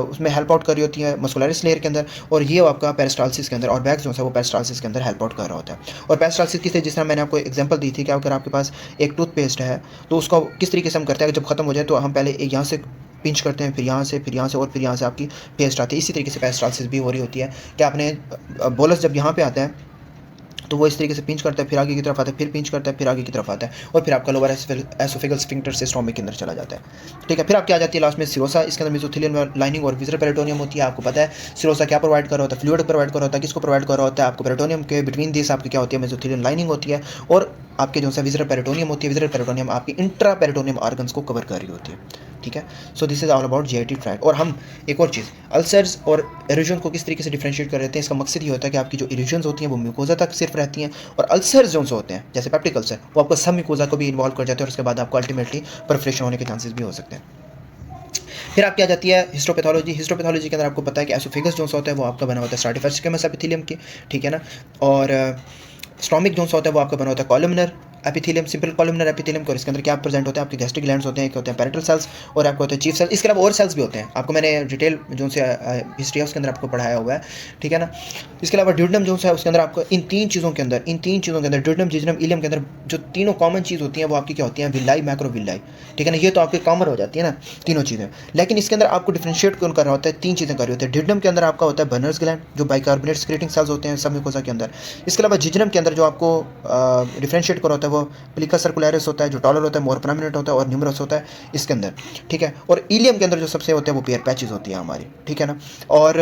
उसमें हेल्प आउट कर रही होती है मस्कुलरिस लेयर के अंदर, और ये आपका पेरिस्टाल्सिस के अंदर, और बैक जो है वो पेरिस्टाल्सिस के अंदर हेल्प आउट कर रहा होता है। और पेरिस्टाल्सिस किस तरह, जिस तरह मैंने आपको एग्जांपल दी थी कि अगर आपके पास एक टूथपेस्ट है तो उसको किस तरीके से हम करते हैं, जब खत्म हो जाए तो हम पहले एक यहाँ से पिंच करते हैं, फिर यहाँ से और फिर यहाँ से आपकी पेस्ट आती है। इसी तरीके से पेरिस्टाल्सिस भी हो रही होती है कि आपने बोलस जब यहाँ पे आता है तो वो इस तरीके से पिंच करता है, फिर आगे की तरफ आता है, फिर पिंच करता है, फिर आगे की तरफ आता है, और फिर आपका लोअर एसोफेगल स्फिंक्टर से स्टोमक के अंदर चला जाता है, ठीक है। फिर आपकी आ जाती है लास्ट में सिरोसा। इसके अंदर मेसोथेलियन लाइनिंग और विजरल पेरिटोनियम होती है। आपको पता है सिरोसा क्या प्रोवाइड कर रहा होता है, फ्लूइड प्रोवाइड कर रहा होता है, किसको प्रोवाइड कर रहा होता है, आपको पेरिटोनियम के बिटवीन दिस आपकी क्या होती है, मेसोथेलियन लाइनिंग होती है, और आपके जो है विजरल पेरिटोनियम होती है। विजरल पेरिटोनियम आपकी इंट्रा पेरिटोनियम ऑर्गन्स को कवर कर रही होती है, ठीक है। So this is all about GIT tract. और हम एक और चीज़, अल्सर्स और इरोजन को किस तरीके से डिफरेंशिएट कर रहे हैं, इसका मकसद ये होता है कि आपकी जो इरोजन्स होती हैं वो म्यूकोजा तक सिर्फ रहती हैं, और अल्सर्स जो होते हैं जैसे पेप्टिक अल्सर वो आपको सब म्यूकोजा को भी इन्वॉल्व कर जाते हैं, और उसके बाद आपको अल्टीमेटली परफोरेशन होने के चांसेस भी हो सकते हैं। फिर आपकी आ जाती है हिस्टोपैथोलॉजी। हिस्टोपैथोलॉजी के अंदर आपको पता है कि एसोफेगस जो होता है वो आपका बना होता है स्ट्राटिफिकस एपिथेलियम की, ठीक है ना, और स्टोमिक जो होता है वो आपका बना होता है columnar epithelium, simple columnar epithelium, और इसके अंदर क्या प्रेजेंट होते हैं, आपके गैस्ट्रिक ग्लैंड्स होते हैं, एक होते हैं पैरेटल सेल्स, और आपको होते हैं चीफ सेल्स। इसके अलावा और सेल्स भी होते हैं, आपको मैंने डिटेल जो से हिस्ट्री है उसके अंदर आपको पढ़ाया हुआ है, ठीक है ना। इसके अलावा ड्यूडनम जो है उसके अंदर आपको इन तीन चीज़ों के अंदर ड्यूडनम, जिजनम, इलियम के अंदर जो तीनों कॉमन चीज़ होती हैं वो आपकी क्या होती हैं, विलाई, मैक्रोविलाई, ठीक है ना। ये तो आपकी कॉमन हो जाती है ना तीनों चीज़ें, लेकिन इसके अंदर आपको डिफरेंशिएट कौन कर रहा होता है, तीन चीज़ें कर रही होती है। ड्यूडनम के अंदर आपका होता है बर्नर्स ग्लैंड जो बाइकार्बोनेट सिक्रेटिंग सेल्स होते हैं सब म्यूकोसा के अंदर। इसके अलावा जिजनम के अंदर जो आपको डिफरेंशिएट कर रहा होता है वो प्लिका सर्कुलरिस होता है, जो टॉलर होता है, मोर प्रोमिनेंट होता है, और न्यूमरस होता है इसके अंदर, ठीक है। और इलियम के अंदर जो सबसे होते हैं वो पेयर पैचेस होती है हमारी, ठीक है ना। और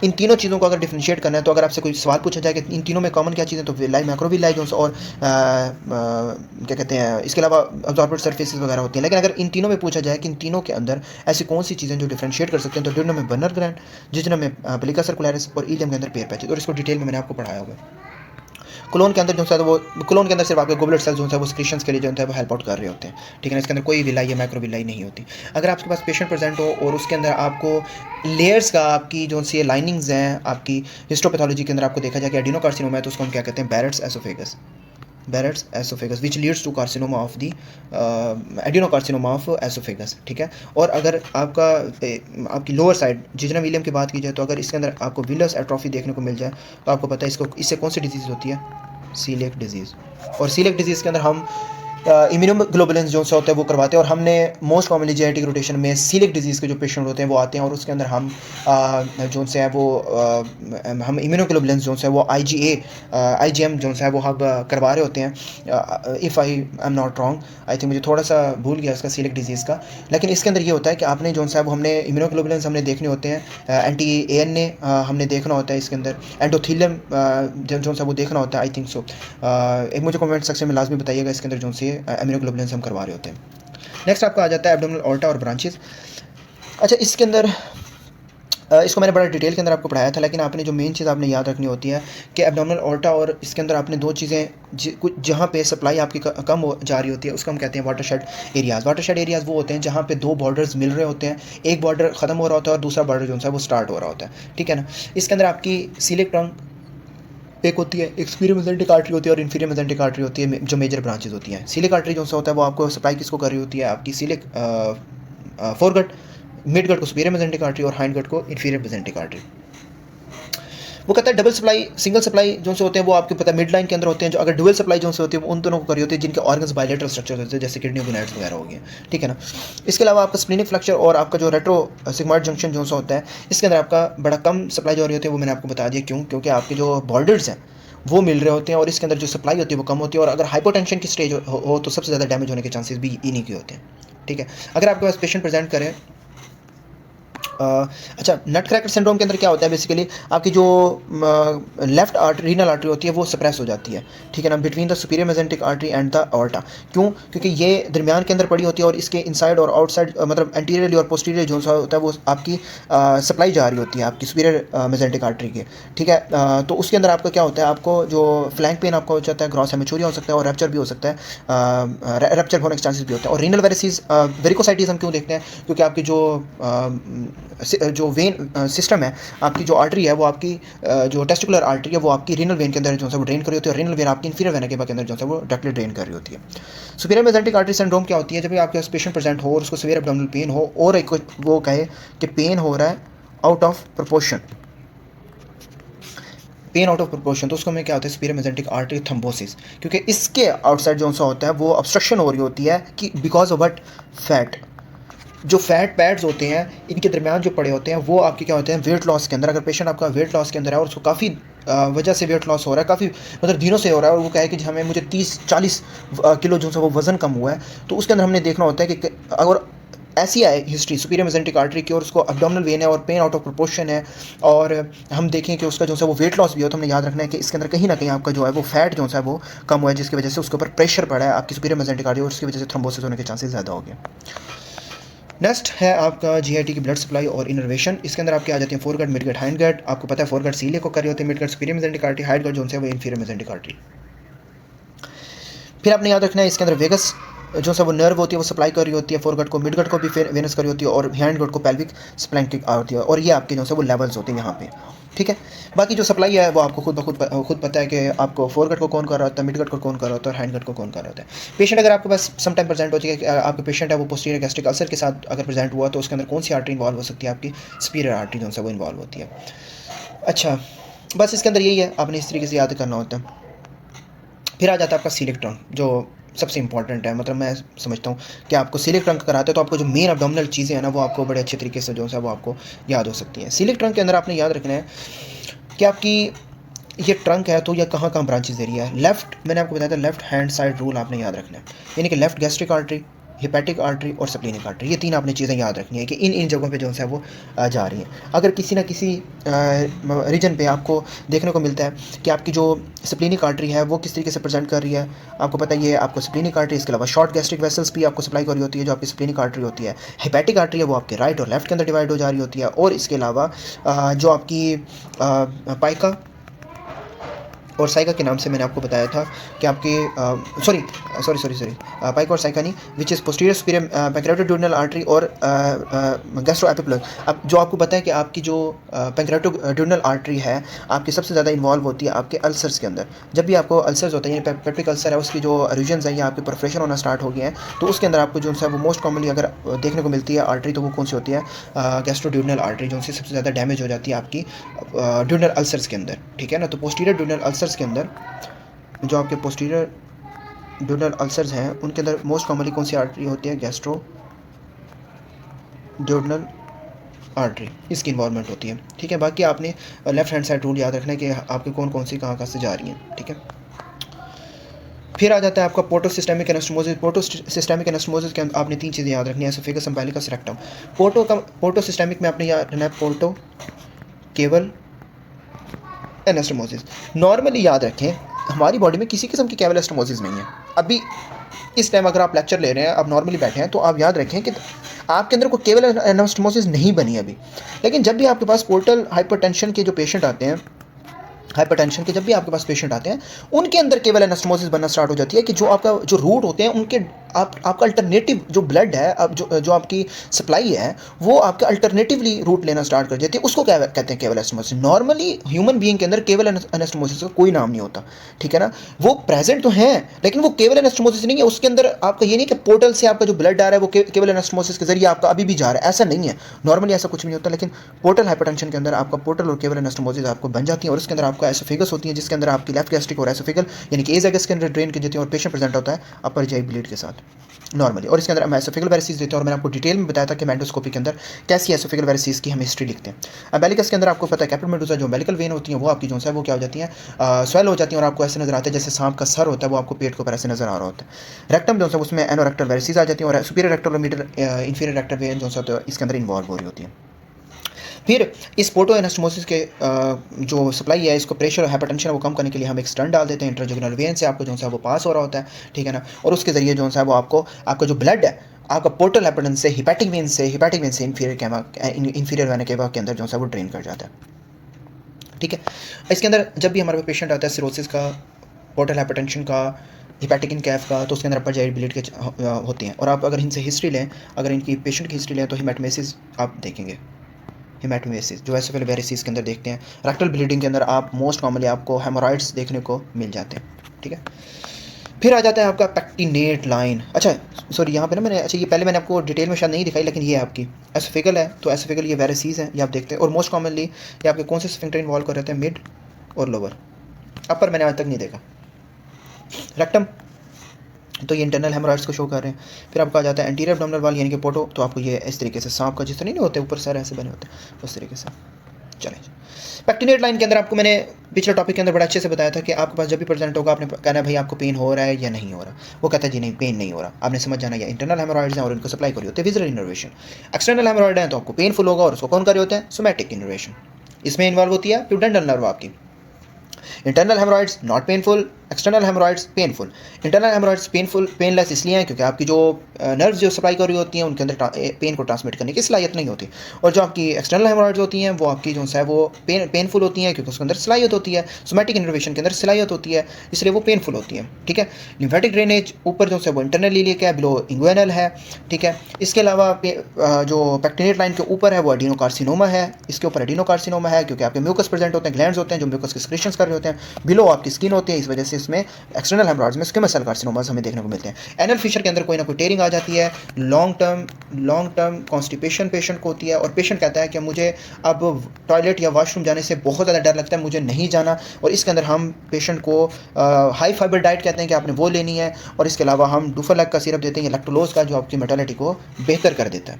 इन तीनों चीज़ों को अगर डिफरेंशिएट करना है तो अगर आपसे कोई सवाल पूछा जाए कि इन तीनों में कॉमन क्या चीज़ें, तो विलाई, मैक्रोविलाई जो और क्या कहते हैं, इसके अलावा अब्जॉर्बेड सर्फेसेस वगैरह होती हैं। लेकिन अगर इन तीनों में पूछा जाए कि इन तीनों के अंदर ऐसी कौन सी चीज़ें जो डिफरेंशिएट कर सकते हैं, तो ड्यूडनम में बर्नर ग्लैंड, जिजनम में प्लिका सर्कुलरिस, और इलियम के अंदर पेयर पैचेस, और इसको डिटेल में मैंने आपको पढ़ाया हुआ है। कोलोन के अंदर जो है वो कोलोन के अंदर सिर्फ आपके गोबलेट सेल्स जो है वो सिक्रीशंस के लिए जो है वो हेल्प आउट कर रहे होते हैं, ठीक है ना। इसके अंदर कोई विलाई या मैक्रोविलाई नहीं होती। अगर आपके पास पेशेंट प्रेजेंट हो और उसके अंदर आपको लेयर्स का आपकी जो सी लाइनिंग्स हैं आपकी हिस्टोपैथोलॉजी के अंदर आपको देखा जाए कि एडिनोकार्सिनोमा है तो उसको हम क्या कहते हैं, Barrett's oesophagus which leads to carcinoma of the adenocarcinoma of oesophagus, ठीक है। और अगर आपकी लोअर साइड जिजनम इलियम की बात की जाए तो अगर इसके अंदर आपको विलस एट्रोफी देखने को मिल जाए तो आपको पता है इससे कौन सी डिजीज़ होती है, सीलिएक डिजीज़। और सीलिएक डिजीज़ के अंदर हम इम्यूनोग्लोबुलिन्स जो होते हैं वो करवाते हैं, और हमने मोस्ट कॉमनली जीआईटी रोटेशन में सीलिएक डिजीज़ के जो पेशेंट होते हैं वो आते हैं, और उसके अंदर हम जो से है वो हम इम्यूनोग्लोबुलिन्स जो है वो IgM जो है वो हम करवा रहे होते हैं। If I am not wrong, I think मुझे थोड़ा सा भूल गया इसका सीलिएक डिजीज़ का, लेकिन इसके अंदर ये होता है कि आपने जो है वो हमने इम्यूनोग्लोबुलिन्स हमने देखने होते हैं, anti-ANA हमने देखना होता है, इसके अंदर एंडोथेलियम जो है वो देखना होता है, आई थिंक सो। एक मुझे कमेंट सेक्शन में लाजमी बताइएगा इसके अंदर जो से इम्यूनोग्लोबुलिन्स हम करवा रहे होते हैं। नेक्स्ट आपका आ जाता है एब्डोमिनल ऑल्टा और ब्रांचेस। अच्छा, इसके अंदर इसको मैंने बड़ा डिटेल के अंदर आपको पढ़ाया था, लेकिन आपने जो मेन चीज़ आपने याद रखनी होती है कि एब्डोमिनल ऑल्टा और इसके अंदर आपने दो चीज़ें कुछ जहाँ पे सप्लाई आपकी कम हो जा रही होती है उसको हम कहते हैं वाटरशेड एरियाज़। वाटरशेड एरियाज़ वो होते हैं जहाँ पे दो बॉर्डर्स मिल रहे होते हैं, एक बॉर्डर ख़त्म हो रहा होता है और दूसरा बॉर्डर जो है वो स्टार्ट हो रहा होता है, ठीक है ना। इसके अंदर आपकी सीलिक ट्रंक एक होती है, एक्सपीरियर मेसेंटिक आर्टरी होती है और इन्फीरियर मेसेंटिक आर्टरी होती है, जो मेजर ब्रांचेस होती हैं। सीलिक आर्टरी जो होता है वो आपको सप्लाई किसको कर रही होती है, आपकी सीलिक फोरगट, मिड गट को सुपीरियर मेसेंटिक आर्टरी और हाइंड गट को इन्फीरियर मेसेंटिक आर्टरी। वो कहता है डबल सप्लाई सिंगल सप्लाई जो से होते हैं वो आपको पता है मिड लाइन के अंदर होते हैं, जो अगर डुअल सप्लाई जो से होती है उन दोनों को करी होती है जिनके ऑर्गन्स बायलेटरल स्ट्रक्चर होते हैं, जैसे किडनी गोनाड्स वगैरह हो गए, ठीक है ना। इसके अलावा आपका स्प्लीनिक फ्रैक्चर और आपका जो रेट्रो सिग्मॉइड जंक्शन जो सा होता है, इसके अंदर आपका बड़ा कम सप्लाई जो हो रही होती है, वो मैंने आपको बता दिया क्यों, क्योंकि आपके जो बॉर्डर्स हैं वो मिल रहे होते हैं और इसके अंदर जो सप्लाई होती है वो कम होती है, और अगर हाइपोटेंशन की स्टेज हो तो सबसे ज़्यादा डैमेज होने के चांसेस भी इन्हीं के होते हैं, ठीक है। अगर आपके पास पेशेंट प्रेजेंट करें अच्छा, नट क्रैकर सिंड्रोम के अंदर क्या होता है, बेसिकली आपकी जो लेफ्ट आर्टरी रीनल आर्टरी होती है वो सप्रेस हो जाती है, ठीक है ना, between the superior mesenteric artery and the aorta. क्यों? क्योंकि ये दरमियान के अंदर पड़ी होती है और इसके इनसाइड और आउटसाइड मतलब एंटीरियरली और पोस्टीरियर जो सा होता है वो आपकी सप्लाई जा रही होती है आपकी सुपीरियर मेजेंटिक आर्टरी के, ठीक है। तो उसके अंदर आपका क्या होता है, आपको जो फ्लैंक पेन आपको हो जाता है, ग्रॉस हेमेचूरिया हो सकता है और रैप्चर भी हो सकता है, रैप्चर होने के चांसेस भी होते हैं। और रीनल वेरिसिस वेरिकोसाइटिस हम क्यों देखते हैं, क्योंकि आपकी जो वेन सिस्टम है, आपकी जो आर्टरी है वो आपकी जो टेस्टिकुलर आर्टरी है वो आपकी रीनल वेन के अंदर जो है वो ड्रेन कर रही होती है, और रीनल वेन आपकी इन्फीरियर वेना केवा के अंदर जो है वो डायरेक्टली ड्रेन कर रही होती है। सुपीरियर मेजेंटिक आर्टरी सिंड्रोम क्या होती है, जब भी आपके पास पेशेंट प्रेजेंट हो और उसको सीवियर एब्डोमिनल पेन हो और एक वो कहे कि पेन हो रहा है out of proportion, pain out of proportion, तो उसको में क्या होता है सुपीरियर मेजेंटिक आर्टरी थ्रोम्बोसिस, क्योंकि इसके आउटसाइड जो सा होता है वो ऑब्स्ट्रक्शन हो रही होती है कि बिकॉज ऑफ वट फैट, जो फैट पैड्स होते हैं इनके दरमियान जो पड़े होते हैं वो आपके क्या होते हैं वेट लॉस के अंदर। अगर पेशेंट आपका वेट लॉस के अंदर है और उसको काफ़ी वजह से वेट लॉस हो रहा है, काफ़ी मतलब दिनों से हो रहा है, और वो कहे कि हमें मुझे 30-40 किलो जो सा वो वज़न कम हुआ है, तो उसके अंदर हमने देखना होता है कि अगर ऐसी आए हिस्ट्री सुपीरियर मेजेंटिक आर्टरी की और उसको एब्डोमिनल वेन है और पेन आउट ऑफ प्रोपोर्शन है, और हम देखें कि उसका जो है वो वेट लॉस भी हो, तो हमने याद रखना है कि इसके अंदर कहीं ना कहीं आपका जो है वो फैट जो है वो कम हुआ है, जिसकी वजह से उसके ऊपर प्रेशर पड़ा है आपकी सुपीरियर मेजेंटिक आर्टरी और उसकी वजह से थ्रोम्बोसिस होने के चांसेस ज़्यादा हो गए। नेक्स्ट है आपका जीआईटी की ब्लड सप्लाई और इनर्वेशन। इसके अंदर आपके आ जाती है फोरगट, मिडगट, हाइंडगट। आपको पता है फोरगट सीले को कर रही होती है, midgut superior mesenteric artery, hindgut जो है वो इन्फीरियर मेजेंटिक आर्टरी। फिर आपने याद रखना है इसके अंदर वेगस जो सा वो नर्व होती है वो सप्लाई कर रही होती है फोरगट को, मिडगट को भी वेनस कर रही होती है, और हैंडगट को पेल्विक स्प्लैंकिक होती है, और ये आपके जो है वो लेवल्स होते हैं यहाँ पे, ठीक है। बाकी जो सप्लाई है वो आपको खुद पता है कि आपको फोरगट को कौन कर रहा होता है, मिडगट को कौन कर रहा होता है, और हैंडगट को कौन कर रहा होता है। पेशेंट अगर आपके पास सम टाइम प्रेजेंट होती है कि आपके पेशेंट है वो पोस्टीरियर गैस्ट्रिक अल्सर के साथ अगर प्रेजेंट हुआ, तो उसके अंदर कौन सी आर्टरी इन्वॉल्व हो सकती है, आपकी सुपीरियर आर्टरी जो है वो इन्वॉल्व होती है। अच्छा, बस इसके अंदर यही है, आपने इस तरीके से याद करना होता है। फिर आ जाता है आपका सीलिक ट्रंक, जो सबसे इंपॉर्टेंट है, मतलब मैं समझता हूँ कि आपको सीलिक ट्रंक कराते हैं तो आपको जो मेन एब्डोमिनल चीज़ें हैं ना वो आपको बड़े अच्छे तरीके से जो है वो आपको याद हो सकती हैं। सीलिक ट्रंक के अंदर आपने याद रखना है कि आपकी ये ट्रंक है तो ये कहाँ कहाँ ब्रांचेस दे रही है। लेफ्ट, मैंने आपको बताया था लेफ्ट हैंड साइड रूल आपने याद रखना है, यानी कि left gastric artery, hepatic artery और स्प्लीनिक आर्टरी, ये तीन आपने चीज़ें याद रखनी है कि इन जगहों पे जो है वो जा रही हैं। अगर किसी ना किसी रीजन पे आपको देखने को मिलता है कि आपकी जो स्प्लीनिक आर्टरी है वो किस तरीके से प्रेजेंट कर रही है, आपको पता है ये आपको स्प्लीनिक आर्टरी, इसके अलावा शॉर्ट गैस्ट्रिक वेसल्स भी आपको सप्लाई कर रही होती है जो आपकी स्प्लीनिक आर्टरी होती है। हेपेटिक आर्टरी है वो आपके राइट और लेफ्ट के अंदर डिवाइड हो जा रही होती है, और इसके अलावा जो आपकी पाइका और साइका के नाम से मैंने आपको बताया था कि आपके सॉरी पाइका और साइका नहीं, which is posterior superior pancreaticoduodenal artery और गैस्ट्रोएपिपुलर। अब जो आपको पता है कि आपकी जो पैंक्रेटोड्यूडनल आर्टरी है आपकी सबसे ज़्यादा इन्वॉल्व होती है आपके अल्सर्स के अंदर। जब भी आपको अल्सर्स होते हैं, यानी पेप्टिक अल्सर है, उसकी जो रीजन्स हैं या आपके परफोरेशन होना स्टार्ट हो गए हैं, तो उसके अंदर आपको जो है वो मोस्ट कॉमनली अगर देखने को मिलती है आर्टरी, तो वो कौन सी होती है, गैस्ट्रोड्यूडनल आर्टरी, जो सबसे ज़्यादा डैमेज हो जाती है आपकी ड्यूडनल अल्सर्स के अंदर, ठीक है ना। तो पोस्टीरियर ड्यूडनल अल्सर्स के अंदर जो आपके पोस्टीरियर ड्यूडनल अल्सर्स हैं उनके अंदर मोस्ट कॉमनली कौन सी आर्टरी होती है, गैस्ट्रो ड्यूडनल आर्टरी, इसकी इन्वॉल्वमेंट होती है, ठीक है। बाकी आपने लेफ्ट हैंड साइड रूल याद रखना है कि आपके कौन सी कहाँ से जा रही हैं, ठीक है। फिर आ जाता है आपका पोर्टोसिस्टेमिक एनास्टोमोसिस। पोर्टोसिस्टेमिक एनास्टोमोसिस के आपने तीन चीज़ें याद रखनी है, एसोफेगस, अम्बिलिकस, रेक्टम। पोर्टोसिस्टेमिक में आपने याद रखना है पोर्टो केवल एनास्टोमोसिस। नॉर्मली याद रखें हमारी बॉडी में किसी किस्म की केवल एनास्टोमोसिस नहीं है। अभी इस टाइम अगर आप लेक्चर ले रहे हैं, आप नॉर्मली बैठे हैं, तो आप याद रखें कि आपके अंदर कोई केवल एनास्टोमोसिस नहीं बनी अभी। लेकिन जब भी आपके पास पोर्टल हाइपरटेंशन के जो पेशेंट आते हैं, हाइपरटेंशन के जब भी आपके पास पेशेंट आते हैं, उनके अंदर केवल एनास्टोमोसिस बनना स्टार्ट हो जाती है कि जो आपका जो रूट होते हैं उनके आपका अल्टरनेटिव जो ब्लड है, अब जो आपकी सप्लाई है वो आपका अल्टरनेटिवली रूट लेना स्टार्ट कर देती है, उसको क्या कहते हैं, केवल एनास्टोमोसिस। नॉर्मली ह्यूमन बीइंग के अंदर केवल एनास्टोमोसिस का कोई नाम नहीं होता, ठीक है ना। वो प्रेजेंट तो है लेकिन वो केवल एनास्टोमोसिस नहीं है, उसके अंदर आपका ये नहीं कि पोर्टल से आपका जो ब्लड आ रहा है वो केवल एनास्टोमोसिस के जरिए आपका अभी भी जा रहा है, ऐसा नहीं है। नॉर्मली ऐसा कुछ नहीं होता, लेकिन पोर्टल हाइपरटेंशन के अंदर आपका पोर्टल और केवल एनास्टोमोसिस आपको बन जाती है, और उसके अंदर आपका एसोफेगस होती है, जिसके अंदर आपकी लेफ्ट गैस्ट्रिक और एसोफेगल यानी कि एजेगस के अंदर ड्रेन की जाती है, और पेशेंट प्रेजेंट होता है अपर जी ब्लीड के साथ नॉर्मली। और इसके अंदर हम एसोफेगल वेरिसेस देते हैं, और मैंने आपको डिटेल में बताया था कि मेंडोस्कोपी के अंदर कैसी एसोफेगल वेरिसेस की हम हिस्ट्री लिखते हैं। अम्बिलिकस के अंदर आपको पता है कैपिटल मेडुसा जो अम्बिलिकल वेन होती है वो आपकी जो है वो क्या हो जाती है, स्वेल हो जाती है, और आपको ऐसे नजर आता है जैसे सांप का सर होता है, वो आपको पेट के ऊपर ऐसे नजर आ रहा होता है। रेक्टम जो है उसमें एनोरेक्टल वेरिसेस आ जाती है, और सुपीरियर रेक्टल और मिडिल इंफीरियर रेक्टल वेन जो है इसके अंदर इन्वॉल्व हो रही होती है। फिर इस पोर्टो एनास्टोमोसिस के जो सप्लाई है, इसको प्रेशर और हाइपरटेंशन वो कम करने के लिए हम एक स्टंट डाल देते हैं, इंट्राजुगुनल वेन से आपको जो है वो पास हो रहा होता है, ठीक है ना। और उसके ज़रिए जो है वो आपका जो ब्लड है आपका पोर्टल हाइपरटेंशन से हिपैटिक वेन से इंफीरियर वेना केवा के अंदर जो है वो ड्रेन कर जाता है, ठीक है। इसके अंदर जब भी हमारे पेशेंट आता है सिरोसिस का, पोर्टल हाइपरटेंशन का, हिपैटिक इनकैफ का, तो उसके अंदर अपर जी ब्लीड के होते हैं। और आप अगर इनसे हिस्ट्री लें, अगर इनकी पेशेंट की हिस्ट्री लें, तो हिमेटोमेसिस आप देखेंगे, हिमेटोमेसिस जो एसोफेगल वेरिसेस के अंदर देखते हैं। रेक्टल ब्लीडिंग के अंदर आप मोस्ट कॉमनली आपको हेमोरॉइड्स देखने को मिल जाते हैं, ठीक है। फिर आ जाता है आपका पेक्टिनेट लाइन। अच्छा सॉरी, यहाँ पे ना मैंने, अच्छा ये पहले मैंने आपको डिटेल में शायद नहीं दिखाई, लेकिन ये आपकी एसोफेगल है, तो एसोफेगल ये वेरिसेस है, ये आप देखते हैं। और मोस्ट कॉमनली ये आपके कौन से स्फिंक्टर इन्वॉल्व कर रहते हैं, मिड और लोअर, अपर मैंने आज तक नहीं देखा। रेक्टम तो ये इंटरनल हेमोरॉइड्स को शो कर रहे हैं। फिर आपको आ जाता है एंटीरियर एब्डोमिनल वॉल यानी कि पोर्टो, तो आपको ये इस तरीके से सांप का जिस तरह नहीं होते ऊपर सर ऐसे बने होते हैं उस तरीके से। चलें, पेक्टिनेट लाइन के अंदर आपको मैंने पिछले टॉपिक के अंदर बड़ा अच्छे से बताया था कि आपके पास जब भी प्रेजेंट होगा आपने कहना है भाई आपको पेन हो रहा है या नहीं हो रहा। वो कहता है जी नहीं पेन नहीं हो रहा, आपने समझ जाना या इंटरनल हेमोरॉइड्स हैं और इनको सप्लाई करी होती है विजुअल इनर्वेशन। एक्सटर्नल हेमोरॉइड है तो आपको पेनफुल होगा, और उसको कौन कर रहे होते हैं, सोमैटिक इनर्वेशन। इसमें इन्वॉल्व होती है प्यूडेंटल नर्व आपकी। Internal hemorrhoids not painful, external hemorrhoids painful. Internal hemorrhoids painless इसलिए हैं क्योंकि आपकी जो नर्व्स जो सप्लाई कर रही होती हैं उनके अंदर पेन को ट्रांसमिट करने की सलाहियत नहीं होती। और जो आपकी एक्सटर्नल हेमोरॉइड्स होती हैं वो आपकी जो है वो पेनफुल होती हैं क्योंकि उसके अंदर सलाहियत होती है, सोमैटिक इनर्वेशन के अंदर सलाहियत होती है, इसलिए वो पेनफुल होती है, ठीक है। लिम्फेटिक ड्रेनेज ऊपर जो है वो इंटरनली लिया है, बिलो इंग्वेनल है, ठीक है। इसके अलावा जो पेक्टिनेट लाइन के ऊपर है वो एडिनोकार्सिनोमा है, इसके ऊपर एडिनोकार्सिनोमा है क्योंकि आपके म्यूकस प्रेजेंट होते हैं, ग्लैंड्स होते हैं जो म्यूकस के सिक्रेशंस कर रहे होते हैं, बिलो आपकी स्किन होती है, इस वजह से इसमें एक्सटर्नल हेमोरॉइड्स में स्क्वेमस सेल कार्सिनोमास हमें देखने को मिलते हैं। एनल फिशर के अंदर कोई ना कोई टेयरिंग आ जाती है, लॉन्ग टर्म कॉन्स्टिपेशन पेशेंट को होती है, और पेशेंट कहता है कि मुझे अब टॉयलेट या वॉशरूम जाने से बहुत ज़्यादा डर लगता है, मुझे नहीं जाना। और इसके अंदर हम पेशेंट को हाई फाइबर डाइट कहते हैं कि आपने वो लेनी है, और इसके अलावा हम डूफालैक का सिरप देते हैं, लैक्टोलोज का, जो आपकी मेटालिटी को बेहतर कर देता है।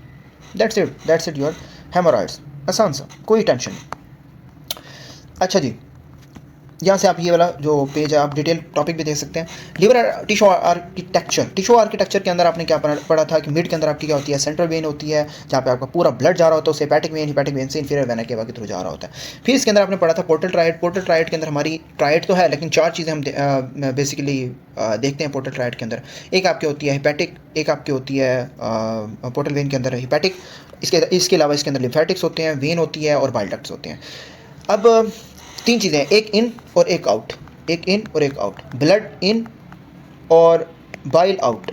दैट्स इट योर हेमोरॉइड्स, आसान सा, कोई टेंशन नहीं। अच्छा जी, यहाँ से आप ये वाला जो पेज है आप डिटेल टॉपिक भी देख सकते हैं। लिवर टिश्यू आर्किटेक्चर के अंदर आपने क्या पढ़ा था कि मिड के अंदर आपकी क्या होती है, सेंट्रल वेन होती है जहाँ पे आपका पूरा ब्लड जा रहा होता है, उसे हेपैटिक वेन से इंफीरियर वेना केवा के थ्रू जा रहा होता है। फिर इसके अंदर आपने पढ़ा था पोर्टल ट्राइड के अंदर हमारी ट्राइड तो है लेकिन 4 चीज़ें हम बेसिकली देखते हैं पोर्टल ट्राइड के अंदर। एक आपकी होती है हिपैटिक, एक आपकी होती है पोर्टल वेन के अंदर हिपैटिक, इसके अलावा इसके अंदर लिम्फेटिक्स होते हैं, वेन होती है और बाइल डक्ट्स होते हैं। अब 3 चीज़ें, एक इन और एक आउट, ब्लड इन और बाइल आउट।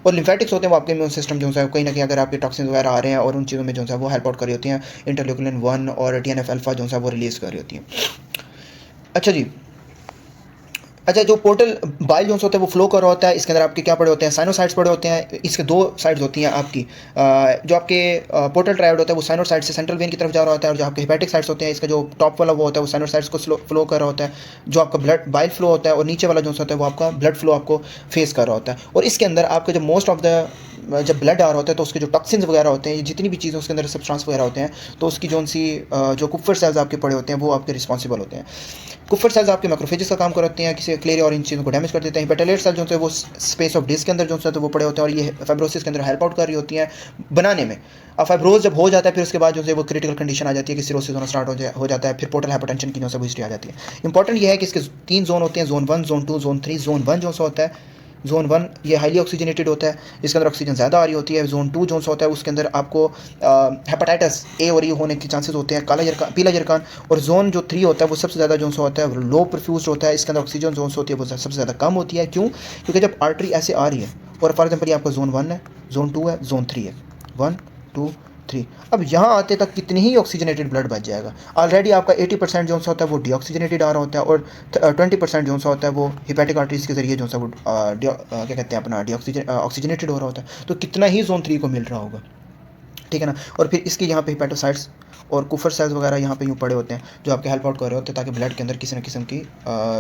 और लिम्फेटिक्स होते हैं वो आपके इम्यून सिस्टम जो है कहीं ना कहीं अगर आपके टॉक्सिन वगैरह आ रहे हैं और उन चीज़ों में जो है वो हेल्प आउट कर रही होती हैं, इंटरल्यूकिन 1 और TNF अल्फा जो है वो रिलीज़ कर रही होती हैं। अच्छा जी, अच्छा जो पोर्टल बाइल जोन्स होता है वो फ्लो कर रहा होता है, इसके अंदर आपके क्या पड़े होते हैं, साइनोसाइड्स पड़े होते हैं। इसके 2 साइड्स होती हैं आपकी, जो आपके पोर्टल ट्राइड होता है वो साइनोसाइड से सेंट्रल वेन की तरफ जा रहा होता है, और जो आपके हेपेटिक साइड्स होते हैं इसका जो टॉप वाला वो होता है वो साइनोसाइड्स को फ्लो कर रहा होता है, जो आपका ब्लड बाइल फ्लो होता है, और नीचे वाला जो होता है वो आपका ब्लड फ्लो आपको फेस कर रहा होता है। और इसके अंदर आपका जो मोस्ट ऑफ द जब ब्लड आ रहा होता है तो उसके जो टॉक्सिन्स वगैरह होते हैं, जितनी भी चीज़ें उसके अंदर सब्सटेंस वगैरह होते हैं, तो उसकी जो कुफर सेल्स आपके पड़े होते हैं वो आपके रिस्पॉन्सिबल होते हैं। कुफर सेल्स आपके मैक्रोफेजेस का काम करते हैं, किसी क्लेरिया और इन चीज़ों को डैमेज कर देते हैं। हेपेटोलेट सेल जो है वो स्पेस ऑफ डिस्क के अंदर जो है तो वो पड़े होते हैं, और ये फाइब्रोसिस के अंदर हेल्प आउट कर रही होती हैं बनाने में। अब फाइब्रोज जब हो जाता है फिर उसके बाद जो है वो क्रिटिकल कंडीशन आ जाती है कि सिरोसिस होना स्टार्ट हो जाता है, फिर पोर्टल हाइपरटेंशन की जो है वो हिस्ट्री आ जाती है। इंपॉर्टेंट ये है कि इसके 3 जोन होते हैं, जोन 1, जोन 2, जोन 3। जोन 1 जो होता है जोन 1 ये हाईली ऑक्सीजनेटेड होता है, इसके अंदर ऑक्सीजन ज़्यादा आ रही होती है। जोन 2 जो होता है उसके अंदर आपको हेपेटाइटिस ए और ई होने के चांसेस होते हैं, पीला जरकान। और जोन जो 3 होता है वो सबसे ज़्यादा जो होता है लो परफ्यूज होता है, इसके अंदर ऑक्सीजन जोन होती है वो सबसे ज़्यादा कम होती है। क्यों? क्योंकि जब आर्टरी ऐसे आ रही है, और फॉर एग्जाम्पल ये आपका जोन 1 है, जोन 2 है, जोन 3 है, 1 2 3, अब यहाँ आते तक कितनी ही ऑक्सीजनेटेड ब्लड बच जाएगा। ऑलरेडी आपका 80% जो होता है वो डीऑक्सीजनेटेड आ रहा होता है, और 20% जो होता है वो हिपैटिक आर्टरीज के जरिए जो है वो क्या कहते हैं अपना ऑक्सीजनेटेड हो रहा होता है। तो कितना ही जोन 3 को मिल रहा होगा, ठीक है ना। और फिर इसकी यहाँ पे हिपैटोसाइट्स और कुफर सेल्स वगैरह यहाँ पे यूँ पड़े होते हैं जो आपके हेल्प आउट कर रहे होते हैं, ताकि ब्लड के अंदर किसी न किस्म की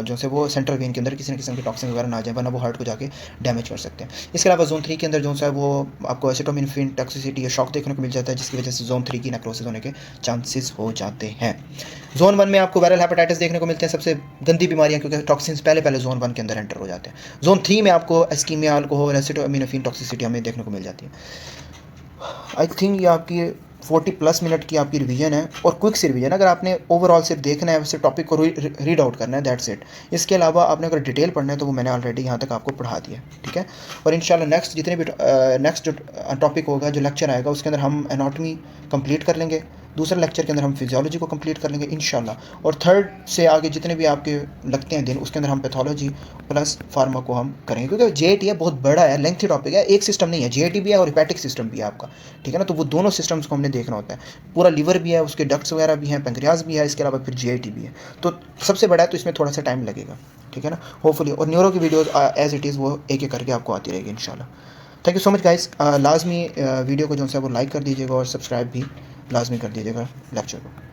जो से वो सेंट्रल वेन के अंदर किसी न किस्म की टॉक्सिन वगैरह ना जाए, वरना वो हार्ट को जाके डैमेज कर सकते हैं। इसके अलावा जोन 3 के अंदर जो है वो आपको एसिटामिनोफेन टॉक्सिसिटी या शॉक देखने को मिल जाता है, जिसकी वजह से जोन 3 की नेक्रोसिस होने के चांसेस हो जाते हैं। जोन 1 में आपको वायरल हेपेटाइटिस देखने को मिलते हैं, सबसे गंदी बीमारियां, क्योंकि टॉक्सिन्स पहले जोन 1 के अंदर एंटर हो जाते हैं। जोन 3 में आपको एस्कीमिया, अल्कोहल, एसिटामिनोफेन टॉक्सिसिटी हमें देखने को मिल जाती है। आई थिंक ये आपकी 40+ मिनट की आपकी रिवीजन है, और क्विक सी रिवीजन। अगर आपने ओवरऑल सिर्फ देखना है, वैसे टॉपिक को रीड आउट करना है, दैट्स इट। इसके अलावा आपने अगर डिटेल पढ़ना है तो वो मैंने ऑलरेडी यहाँ तक आपको पढ़ा दिया, ठीक है। और इंशाल्लाह नेक्स्ट जितने भी नेक्स्ट जो टॉपिक होगा, जो लेक्चर आएगा, उसके अंदर हम एनाटॉमी कंप्लीट कर लेंगे, दूसरे लेक्चर के अंदर हम फिजियोलॉजी को कंप्लीट कर लेंगे इंशाल्लाह, और थर्ड से आगे जितने भी आपके लगते हैं दिन, उसके अंदर हम पैथोलॉजी प्लस फार्मा को हम करेंगे, क्योंकि जेएटी है बहुत बड़ा है, लेंथी टॉपिक है, एक सिस्टम नहीं है, जेएटी भी है और हिपैटिक सिस्टम भी है आपका, ठीक है ना। तो वो दोनों सिस्टम्स को हमने देखना होता है, पूरा लीवर भी है, उसके डक्ट्स वगैरह भी हैं, पेंक्रियाज भी है, इसके अलावा फिर जेआईटी भी है। तो सबसे बड़ा है, तो इसमें थोड़ा सा टाइम लगेगा, ठीक है ना, होपफुली। और न्यूरो की वीडियोस एज इट इज़ वो एक एक करके आपको आती रहेगी इंशाल्लाह। Thank you so much guys. लाजमी वीडियो को जो है वो लाइक कर दीजिएगा, और सब्सक्राइब भी लाजमी कर दीजिएगा लेक्चर को।